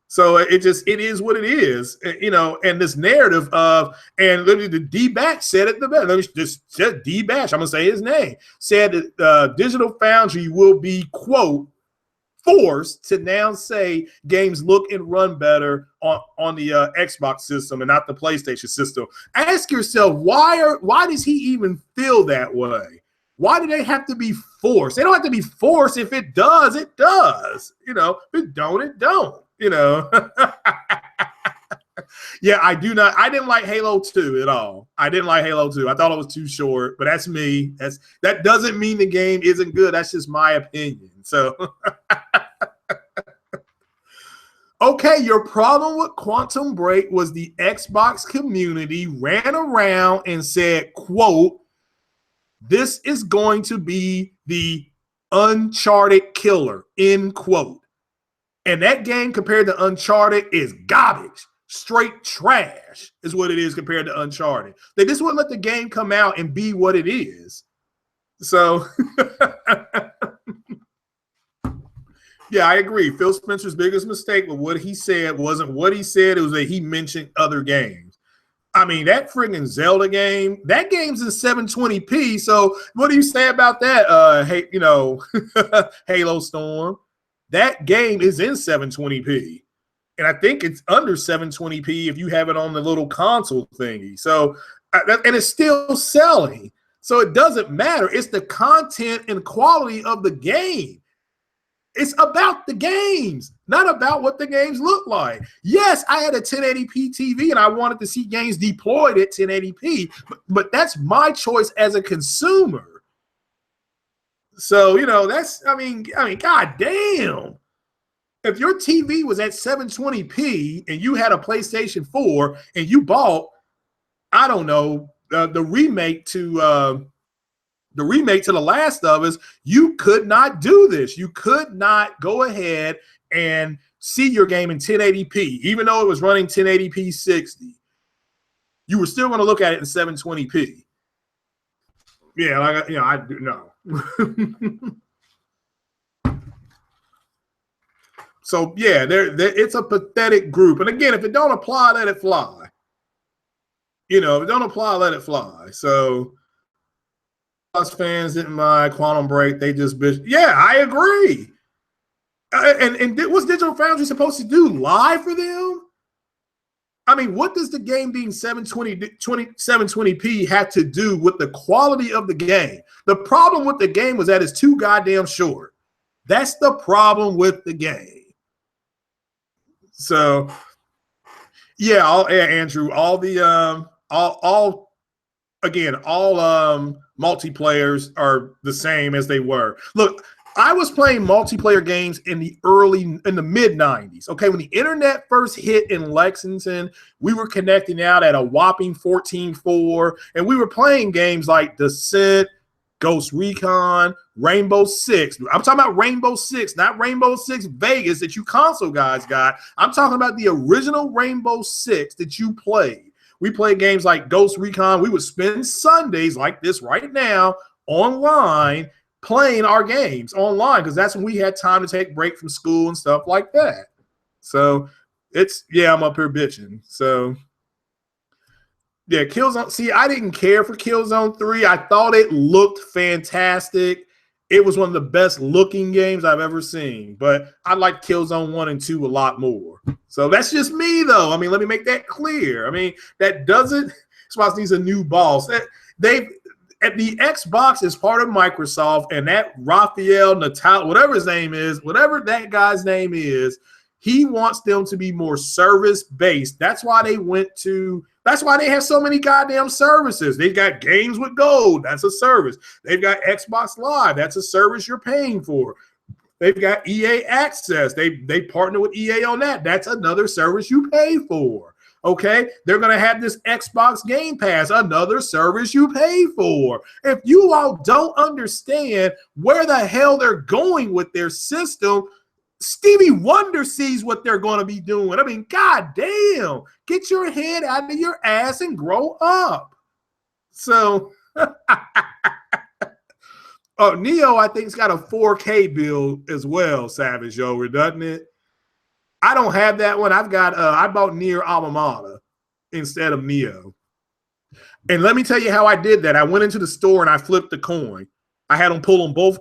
So it is what it is, you know. And this narrative of, and literally the D-Batch said it the best. Let me just said D-Batch. I'm gonna say his name. Said that Digital Foundry will be, quote, forced to now say games look and run better on the Xbox system and not the PlayStation system. Ask yourself, why does he even feel that way? Why do they have to be forced? They don't have to be forced. If it does, it does. You know, if it don't, it don't. You know. Yeah, I didn't like Halo 2 at all. I didn't like Halo 2. I thought it was too short, but that's me. That doesn't mean the game isn't good. That's just my opinion. So okay, your problem with Quantum Break was the Xbox community ran around and said, quote, this is going to be the Uncharted killer, end quote. And that game compared to Uncharted is garbage. Straight trash is what it is compared to Uncharted. They just wouldn't let the game come out and be what it is. So, yeah, I agree. Phil Spencer's biggest mistake with what he said wasn't what he said. It was that he mentioned other games. I mean, that friggin' Zelda game, that game's in 720p. So what do you say about that? Hey, you know, Halo Storm. That game is in 720p. And I think it's under 720p if you have it on the little console thingy. So, and it's still selling. So it doesn't matter. It's the content and quality of the game. It's about the games, not about what the games look like. Yes, I had a 1080p TV and I wanted to see games deployed at 1080p, but that's my choice as a consumer. So, you know, that's, I mean, God damn. If your TV was at 720p and you had a PlayStation 4 and you bought, I don't know, the remake to The Last of Us, you could not do this. You could not go ahead and see your game in 1080p, even though it was running 1080p 60. You were still going to look at it in 720p. Yeah, like, you know, I do know. So yeah, it's a pathetic group. And again, if it don't apply, let it fly. You know, if it don't apply, let it fly. So us fans didn't mind Quantum Break. They just bitch. Yeah, I agree. And what's Digital Foundry supposed to do? Lie for them? I mean, what does the game being 720p have to do with the quality of the game? The problem with the game was that it's too goddamn short. That's the problem with the game. So, yeah, Andrew, all multiplayers are the same as they were. Look, I was playing multiplayer games in the mid 90s. Okay, when the internet first hit in Lexington, we were connecting out at a whopping 14.4, and we were playing games like Descent, Ghost Recon, Rainbow Six. I'm talking about Rainbow Six, not Rainbow Six Vegas that you console guys got. I'm talking about the original Rainbow Six that you played. We played games like Ghost Recon. We would spend Sundays like this right now online playing our games online because that's when we had time to take a break from school and stuff like that. So I'm up here bitching. So yeah, Killzone. See, I didn't care for Killzone 3. I thought it looked fantastic. It was one of the best looking games I've ever seen. But I like Killzone 1 and 2 a lot more. So that's just me, though. I mean, let me make that clear. I mean, that doesn't. Xbox needs a new boss. At the Xbox is part of Microsoft, and that Raphael Natal, whatever his name is, whatever that guy's name is, he wants them to be more service-based. That's why they have so many goddamn services. They've got Games with Gold. That's a service. They've got Xbox Live. That's a service you're paying for. They've got EA Access. They partner with EA on that. That's another service you pay for. Okay? They're going to have this Xbox Game Pass, another service you pay for. If you all don't understand where the hell they're going with their system, Stevie Wonder sees what they're going to be doing. I mean, God damn, get your head out of your ass and grow up. So, Neo, I think, has got a 4K build as well, Savage Over, doesn't it? I don't have that one. I bought Nier Automata instead of Neo. And let me tell you how I did that. I went into the store and I flipped the coin. I had them pull them both.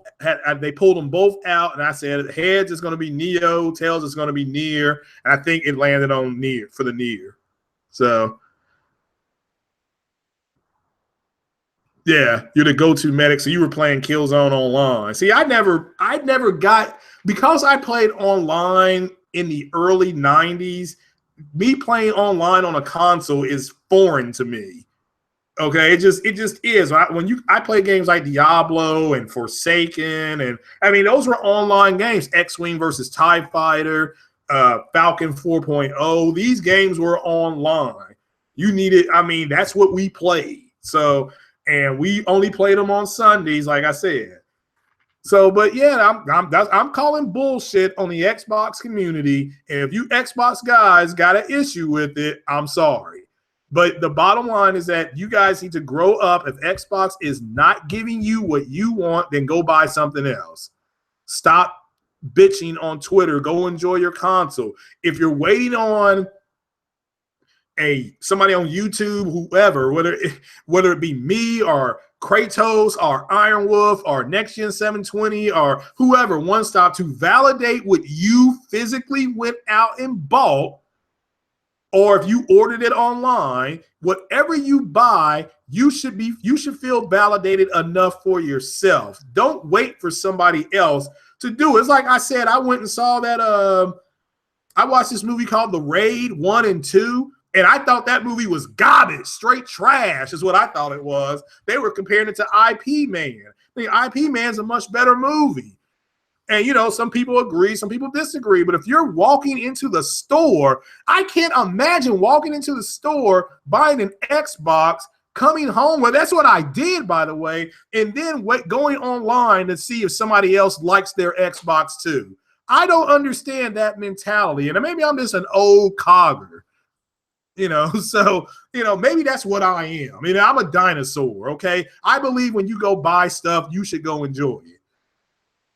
They pulled them both out, and I said, heads is going to be Neo, tails is going to be Nier, and I think it landed on Nier for the Nier. So, yeah, you're the go-to medic. So you were playing Killzone online. See, I never got, because I played online in the early 90s, me playing online on a console is foreign to me. Okay, it just is. I play games like Diablo and Forsaken, and I mean those were online games. X-Wing versus TIE Fighter, Falcon 4.0. These games were online. You needed. I mean, that's what we played. So, and we only played them on Sundays, like I said. So, but yeah, I'm calling bullshit on the Xbox community. And if you Xbox guys got an issue with it, I'm sorry. But the bottom line is that you guys need to grow up. If Xbox is not giving you what you want, then go buy something else. Stop bitching on Twitter. Go enjoy your console. If you're waiting on somebody on YouTube, whoever, whether it be me or Kratos or Iron Wolf or Next Gen 720 or whoever, One Stop, to validate what you physically went out and bought, or if you ordered it online, whatever you buy, you should feel validated enough for yourself. Don't wait for somebody else to do it. It's like I said, I went and saw that I watched this movie called The Raid 1 and 2. And I thought that movie was garbage, straight trash is what I thought it was. They were comparing it to IP Man. I mean, IP Man's a much better movie. And, you know, some people agree, some people disagree. But if you're walking into the store, I can't imagine walking into the store, buying an Xbox, coming home. Well, that's what I did, by the way, and then going online to see if somebody else likes their Xbox too. I don't understand that mentality. And maybe I'm just an old cogger. You know, so, you know, maybe that's what I am. I mean, I'm a dinosaur, okay? I believe when you go buy stuff, you should go enjoy it.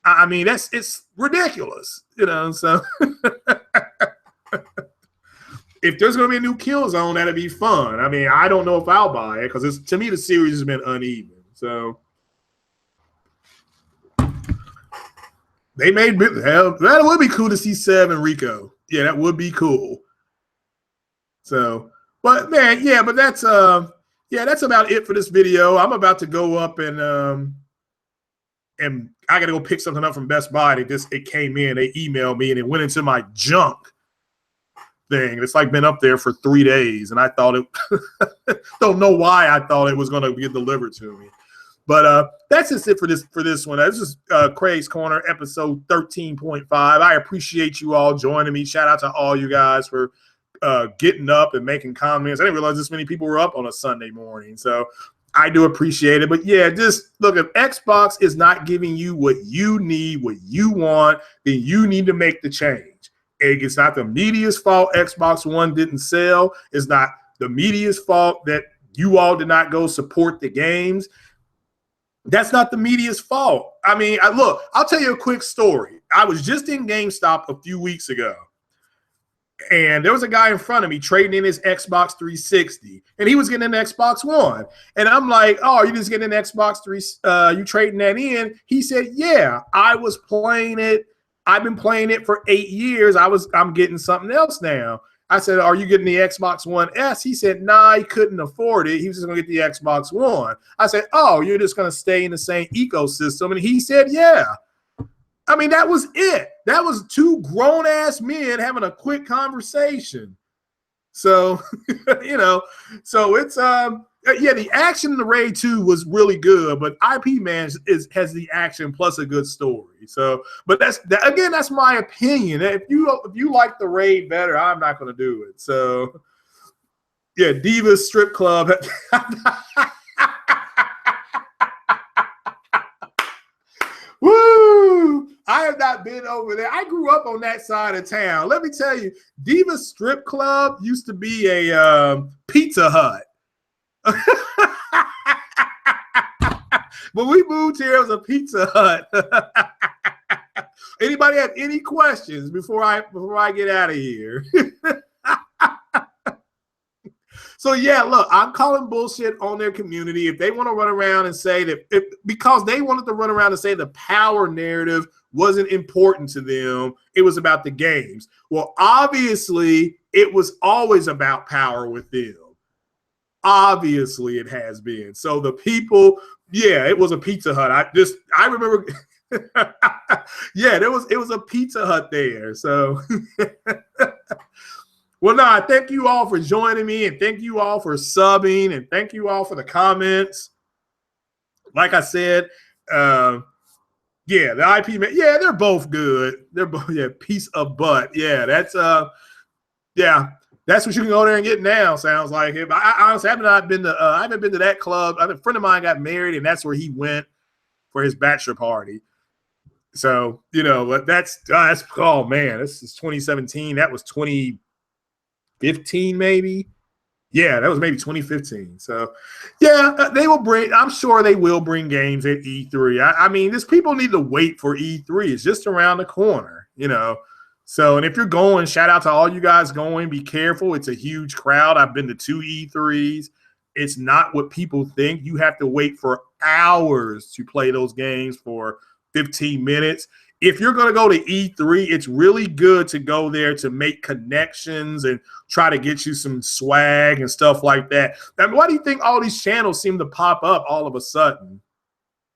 I mean, it's ridiculous, you know, so if there's going to be a new Killzone, that'd be fun. I mean, I don't know if I'll buy it because to me, the series has been uneven, so. That would be cool to see Sev and Rico. Yeah, that would be cool. So, but man, yeah, but that's about it for this video. I'm about to go up and I got to go pick something up from Best Buy. It came in, they emailed me, and it went into my junk thing. It's like been up there for 3 days, and I thought it. Don't know why I thought it was going to get delivered to me. But that's just it for this one. This is Craig's Corner, episode 13.5. I appreciate you all joining me. Shout out to all you guys for getting up and making comments. I didn't realize this many people were up on a Sunday morning, so I do appreciate it. But yeah, just look, if Xbox is not giving you what you need, what you want, then you need to make the change. It's not the media's fault Xbox One didn't sell. It's not the media's fault that you all did not go support the games. That's not the media's fault. I mean, I'll tell you a quick story. I was just in GameStop a few weeks ago, and there was a guy in front of me trading in his Xbox 360, and he was getting an Xbox One. And I'm like, oh, you just getting an Xbox 3? You trading that in? He said, yeah, I was playing it. I've been playing it for 8 years. I'm getting something else now. I said, are you getting the Xbox One S? He said, nah, he couldn't afford it. He was just going to get the Xbox One. I said, oh, you're just going to stay in the same ecosystem? And he said, yeah. I mean, that was it. That was two grown-ass men having a quick conversation. So, you know, so it's, yeah, the action in the Raid 2 was really good, but IP Man has the action plus a good story. So, but that's my opinion. If you like the Raid better, I'm not going to do it. So, yeah, Divas Strip Club. Woo! I have not been over there. I grew up on that side of town. Let me tell you, Divas Strip Club used to be a Pizza Hut. When we moved here, it was a Pizza Hut. Anybody have any questions before I get out of here? So yeah, look, I'm calling bullshit on their community. If they want to run around and say that, because they wanted to run around and say the power narrative wasn't important to them, it was about the games. Well, obviously, it was always about power with them. Obviously, it has been. So the people, yeah, it was a Pizza Hut. I remember, yeah, it was a Pizza Hut there. So. Well, no, I thank you all for joining me, and thank you all for subbing, and thank you all for the comments. Like I said, yeah, the IP man, yeah, they're both good. They're both, yeah, piece of butt. Yeah, that's yeah, that's what you can go there and get now. Sounds like it. I honestly haven't been to that club. A friend of mine got married, and that's where he went for his bachelor party. So, you know, that's oh man, this is 2017. That was 2015, maybe. Yeah, that was maybe 2015. So, yeah, they will bring. I'm sure they will bring games at E3. I mean, this people need to wait for E3. It's just around the corner, you know. So, and if you're going, shout out to all you guys going. Be careful. It's a huge crowd. I've been to 2 E3s. It's not what people think. You have to wait for hours to play those games for 15 minutes. If you're going to go to E3, it's really good to go there to make connections and try to get you some swag and stuff like that. I mean, why do you think all these channels seem to pop up all of a sudden?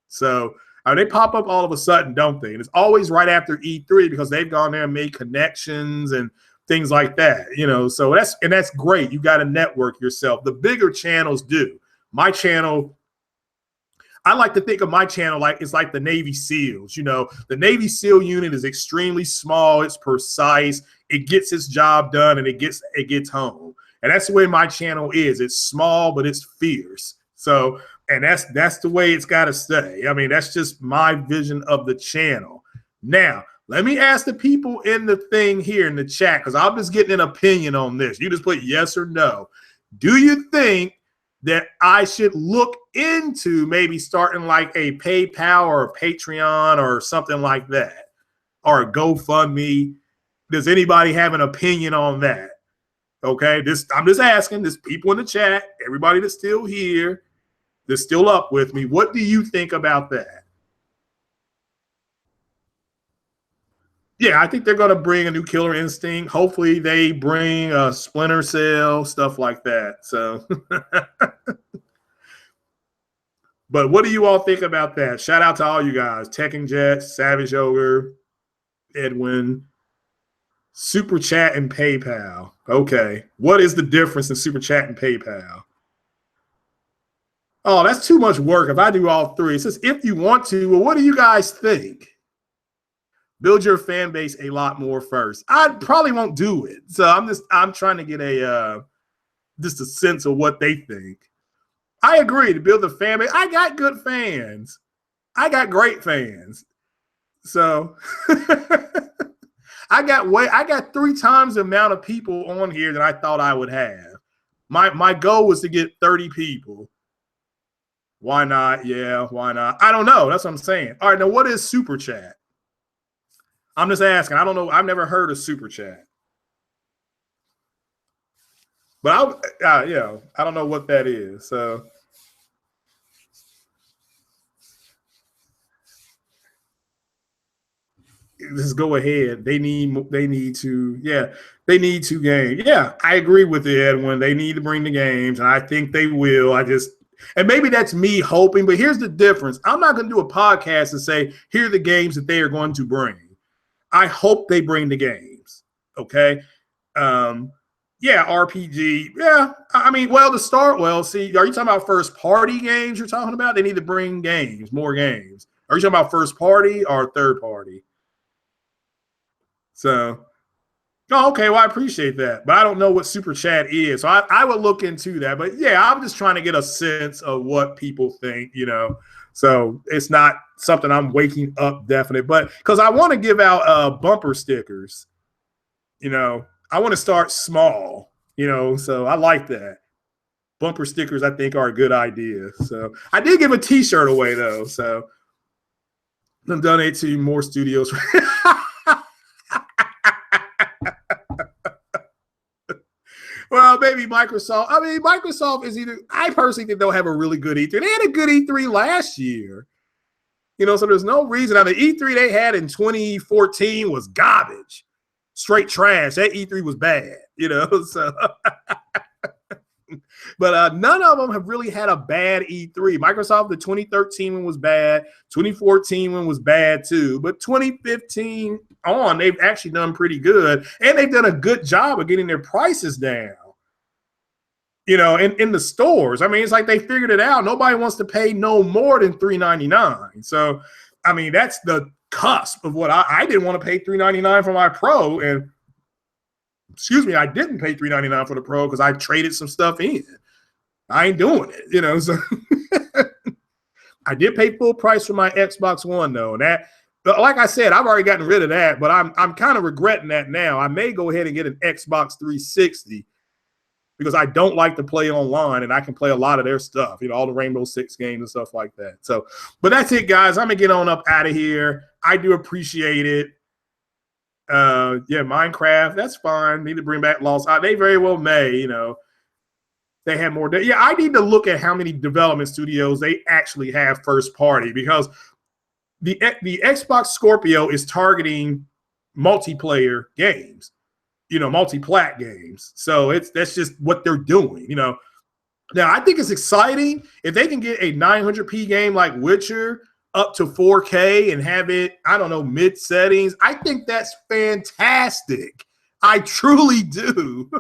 So they pop up all of a sudden, don't they? And it's always right after E3 because they've gone there and made connections and things like that, you know. So that's great. You got to network yourself. The bigger channels do. My channel, I like to think of my channel like it's like the Navy SEALs. You know, the Navy SEAL unit is extremely small. It's precise. It gets its job done and it gets home. And that's the way my channel is. It's small, but it's fierce. So, and that's the way it's got to stay. I mean, that's just my vision of the channel. Now, let me ask the people in the thing here in the chat, because I'm just getting an opinion on this. You just put yes or no. Do you think that I should look into maybe starting like a PayPal or a Patreon or something like that, or a GoFundMe? Does anybody have an opinion on that? Okay, I'm just asking. There's people in the chat, everybody that's still here, that's still up with me. What do you think about that? Yeah, I think they're going to bring a new Killer Instinct. Hopefully they bring a Splinter Cell, stuff like that. So, but what do you all think about that? Shout out to all you guys. Tekken Jets, Savage Ogre, Edwin, Super Chat and PayPal. Okay. What is the difference in Super Chat and PayPal? Oh, that's too much work if I do all three. It says if you want to. Well, what do you guys think? Build your fan base a lot more first. I probably won't do it. So I'm trying to get just a sense of what they think. I agree to build a fan base. I got good fans. I got great fans. So I got 3 times the amount of people on here that I thought I would have. My goal was to get 30 people. Why not? Yeah, why not? I don't know. That's what I'm saying. All right, now what is Super Chat? I'm just asking. I don't know. I've never heard of Super Chat. But I don't know what that is. So just go ahead. They need to games. Yeah, I agree with it, Edwin. They need to bring the games, and I think they will. And maybe that's me hoping, but here's the difference. I'm not going to do a podcast and say, here are the games that they are going to bring. I hope they bring the games. Okay. Yeah, RPG. Yeah. I mean, well, to start, see, are you talking about first party games you're talking about? They need to bring games, more games. Are you talking about first party or third party? So, oh, okay. Well, I appreciate that. But I don't know what Super Chat is. So I would look into that. But yeah, I'm just trying to get a sense of what people think, you know. So it's not something I'm waking up definite, but because I want to give out bumper stickers, you know, I want to start small, you know, so I like that. Bumper stickers, I think, are a good idea. So I did give a T-shirt away though, so I'm donate to more studios. Well, maybe Microsoft. I mean, Microsoft is either. I personally think they'll have a really good E3. They had a good E3 last year. You know, so there's no reason. I mean, E3 they had in 2014 was garbage, straight trash. That E3 was bad, you know. So, but none of them have really had a bad E3. Microsoft, the 2013 one was bad. 2014 one was bad too. But 2015 on, they've actually done pretty good, and they've done a good job of getting their prices down. You know, in the stores. I mean, it's like they figured it out. Nobody wants to pay no more than $399. So, I mean, that's the cusp of what I didn't want to pay $399 for my Pro. And, excuse me, I didn't pay $399 for the Pro because I traded some stuff in. I ain't doing it, you know. So, I did pay full price for my Xbox One, though. And But like I said, I've already gotten rid of that, but I'm kind of regretting that now. I may go ahead and get an Xbox 360 because I don't like to play online, and I can play a lot of their stuff, you know, all the Rainbow Six games and stuff like that. So, but that's it, guys. I'm gonna get on up out of here. I do appreciate it. Yeah, Minecraft, that's fine. Need to bring back Lost. They very well may, you know. They have more. Yeah, I need to look at how many development studios they actually have first party, because the Xbox Scorpio is targeting multiplayer games, you know, multi-plat games. So that's just what they're doing, you know. Now, I think it's exciting if they can get a 900p game like Witcher up to 4K and have it, I don't know, mid settings. I think that's fantastic. I truly do.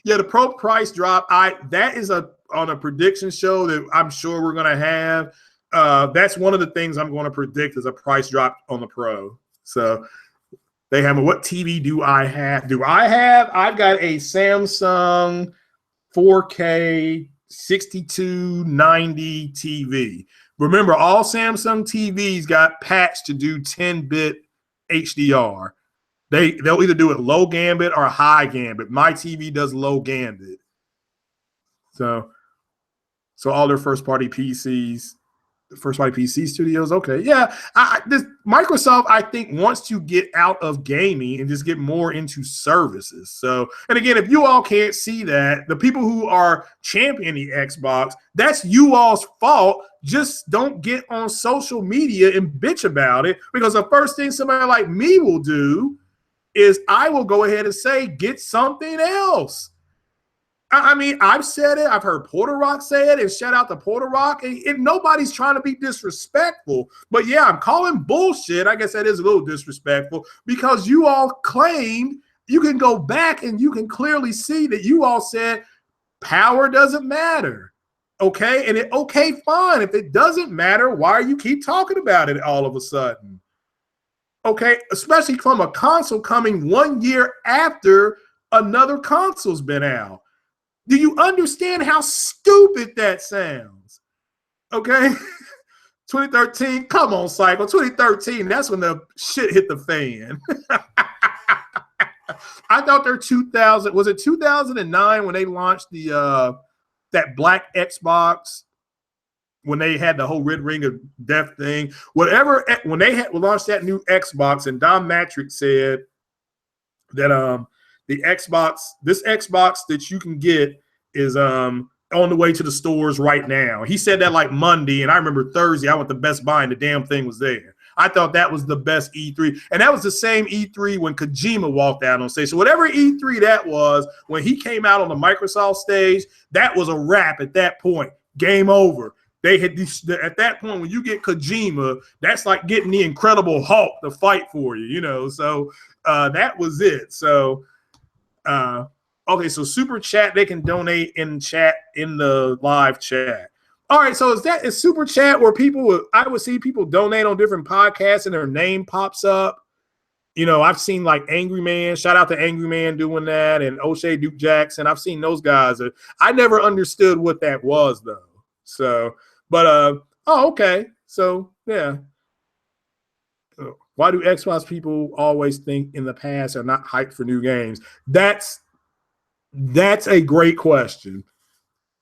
Yeah, the Pro price drop. That is on a prediction show that I'm sure we're gonna have. That's one of the things I'm going to predict is a price drop on the Pro. So they have what TV do I have? I've got a Samsung 4K 6290 TV. Remember, all Samsung TVs got patched to do 10-bit HDR. They'll either do it low gambit or high gambit. My TV does low gambit. So all their first-party PCs, first-party PC studios, okay. Yeah, Microsoft, I think, wants to get out of gaming and just get more into services. So, and again, if you all can't see that, the people who are championing the Xbox, that's you all's fault. Just don't get on social media and bitch about it, because the first thing somebody like me will do is I will go ahead and say, get something else. I mean, I've said it. I've heard Porter Rock say it, and shout out to Porter Rock. And nobody's trying to be disrespectful. But yeah, I'm calling bullshit. I guess that is a little disrespectful, because you all claimed, you can go back and you can clearly see that you all said power doesn't matter. Okay? And okay, fine. If it doesn't matter, why do you keep talking about it all of a sudden? Okay, especially from a console coming 1 year after another console's been out. Do you understand how stupid that sounds? Okay, 2013, come on, Cycle. 2013, that's when the shit hit the fan. I thought they're 2000, was it 2009 when they launched the that black Xbox? When they had the whole Red Ring of Death thing, whatever, when they had launched that new Xbox, and Don Matrick said that the Xbox, this Xbox that you can get is on the way to the stores right now. He said that like Monday, and I remember Thursday I went to Best Buy and the damn thing was there. I thought that was the best E3, and that was the same E3 when Kojima walked out on stage. So whatever E3 that was, when he came out on the Microsoft stage, that was a wrap at that point. Game over. They had at that point, when you get Kojima, that's like getting the Incredible Hulk to fight for you, you know. So that was it. So okay, so super chat, they can donate in chat, in the live chat. All right, so is super chat where I would see people donate on different podcasts and their name pops up. You know, I've seen like Angry Man, shout out to Angry Man doing that, and O'Shea Duke Jackson. I've seen those guys. I never understood what that was though. So, but oh, okay. So yeah. Why do Xbox people always think in the past are not hyped for new games? That's a great question.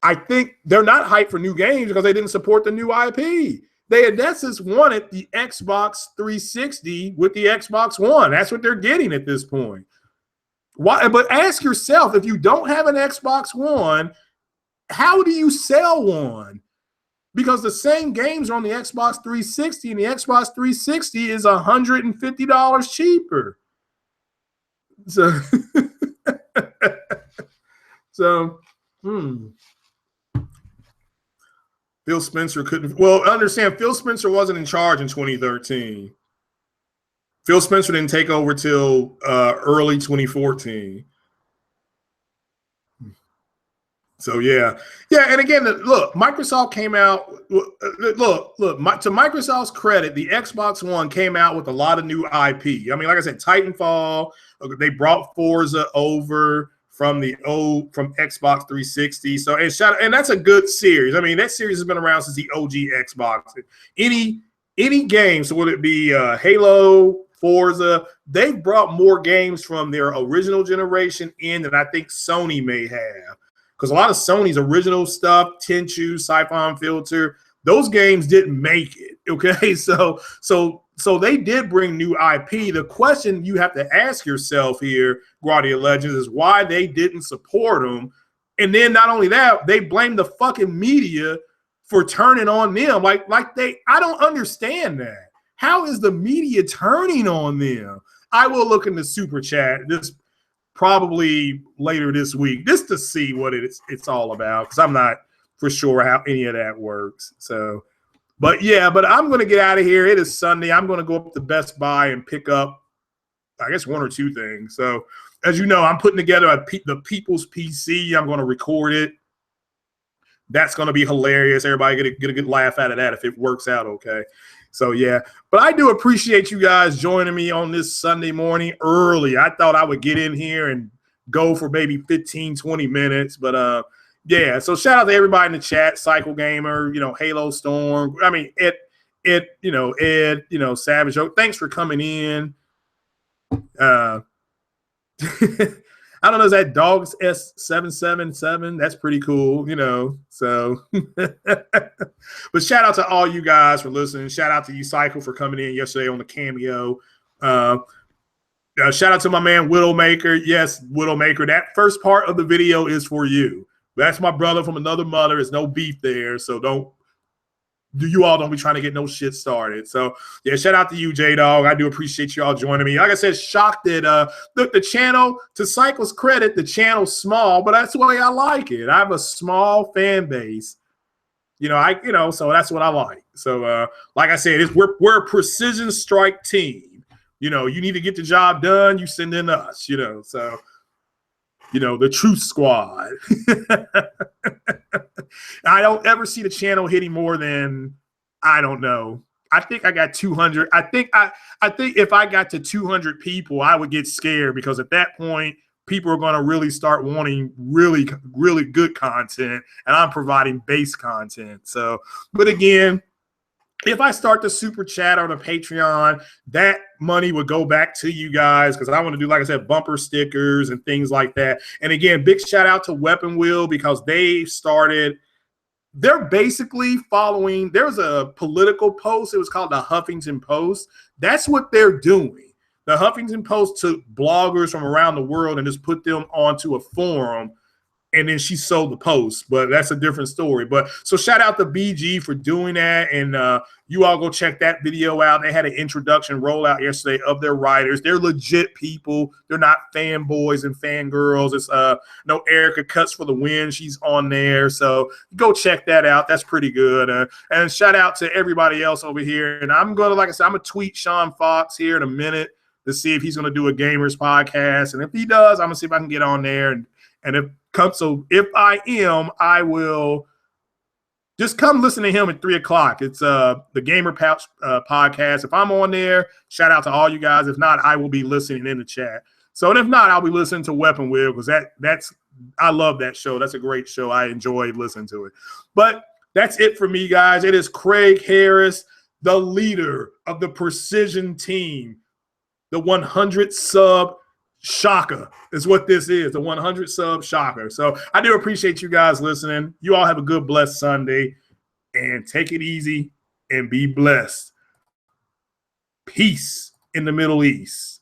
I think they're not hyped for new games because they didn't support the new IP. They in essence wanted the Xbox 360 with the Xbox One. That's what they're getting at this point. Why? But ask yourself, if you don't have an Xbox One, how do you sell one? Because the same games are on the Xbox 360, and the Xbox 360 is $150 cheaper. So, Phil Spencer couldn't. Well, understand, Phil Spencer wasn't in charge in 2013. Phil Spencer didn't take over till early 2014. So yeah, and again, look, Microsoft came out. Look. To Microsoft's credit, the Xbox One came out with a lot of new IP. I mean, like I said, Titanfall. They brought Forza over from Xbox 360. So and that's a good series. I mean, that series has been around since the OG Xbox. Any any game, so would it be Halo, Forza, they've brought more games from their original generation in than I think Sony may have. Because a lot of Sony's original stuff, Tenchu, Siphon Filter, those games didn't make it. Okay, so they did bring new IP. The question you have to ask yourself here, Guardian Legends, is why they didn't support them. And then not only that, they blame the fucking media for turning on them. I don't understand that. How is the media turning on them? I will look in the super chat this probably later this week just to see what it's all about, because I'm not for sure how any of that works. So, but I'm going to get out of here. It is Sunday. I'm going to go up to Best Buy and pick up, I guess, one or two things. So, as you know, I'm putting together the People's PC. I'm going to record it. That's going to be hilarious. Everybody get a good laugh out of that if it works out okay. So, yeah. But I do appreciate you guys joining me on this Sunday morning early. I thought I would get in here and go for maybe 15, 20 minutes. But, yeah. So, shout out to everybody in the chat. Cycle Gamer, Halo Storm. I mean, Ed, Savage. Thanks for coming in. I don't know, is that Dogs S777? That's pretty cool, So, but shout out to all you guys for listening. Shout out to you, Cycle, for coming in yesterday on the Cameo. Shout out to my man Widowmaker. Yes, Widowmaker. That first part of the video is for you. That's my brother from another mother. There's no beef there, so you all don't be trying to get no shit started. So, yeah, shout out to you, J-Dog. I do appreciate you all joining me. Like I said, shocked that the channel, to Cycle's credit, the channel's small, but that's the way I like it. I have a small fan base. So that's what I like. So, like I said, we're a precision strike team. You need to get the job done, you send in us, so the Truth Squad. I don't ever see the channel hitting more than, I don't know. I think I got 200. I think if I got to 200 people, I would get scared, because at that point, people are going to really start wanting really, really good content, and I'm providing base content. So, but again, if I start the super chat or the Patreon, that money would go back to you guys, because I want to do, like I said, bumper stickers and things like that. And again, big shout out to Weapon Wheel, because they're basically following, there's a political post. It was called the Huffington Post. That's what they're doing. The Huffington Post took bloggers from around the world and just put them onto a forum, and then she sold the post, but that's a different story. But so shout out to BG for doing that, and you all go check that video out. They had an introduction rollout yesterday of their writers. They're legit people. They're not fanboys and fangirls. It's no Erica Cuts for the Win. She's on there, so go check that out. That's pretty good. And shout out to everybody else over here. And I'm going to, like I said, I'm going to tweet Sean Fox here in a minute to see if he's going to do a Gamers podcast. And if he does, I'm going to see if I can get on there. And if I am, I will just come listen to him at 3:00. It's the Gamer Pouch podcast. If I'm on there, shout out to all you guys. If not, I will be listening in the chat. So, and if not, I'll be listening to Weapon Wheel, because I love that show. That's a great show. I enjoyed listening to it. But that's it for me, guys. It is Craig Harris, the leader of the Precision team, the 100 sub shocker is what this is, the 100 sub shocker. So I do appreciate you guys listening. You all have a good, blessed Sunday, and take it easy and be blessed. Peace in the Middle East.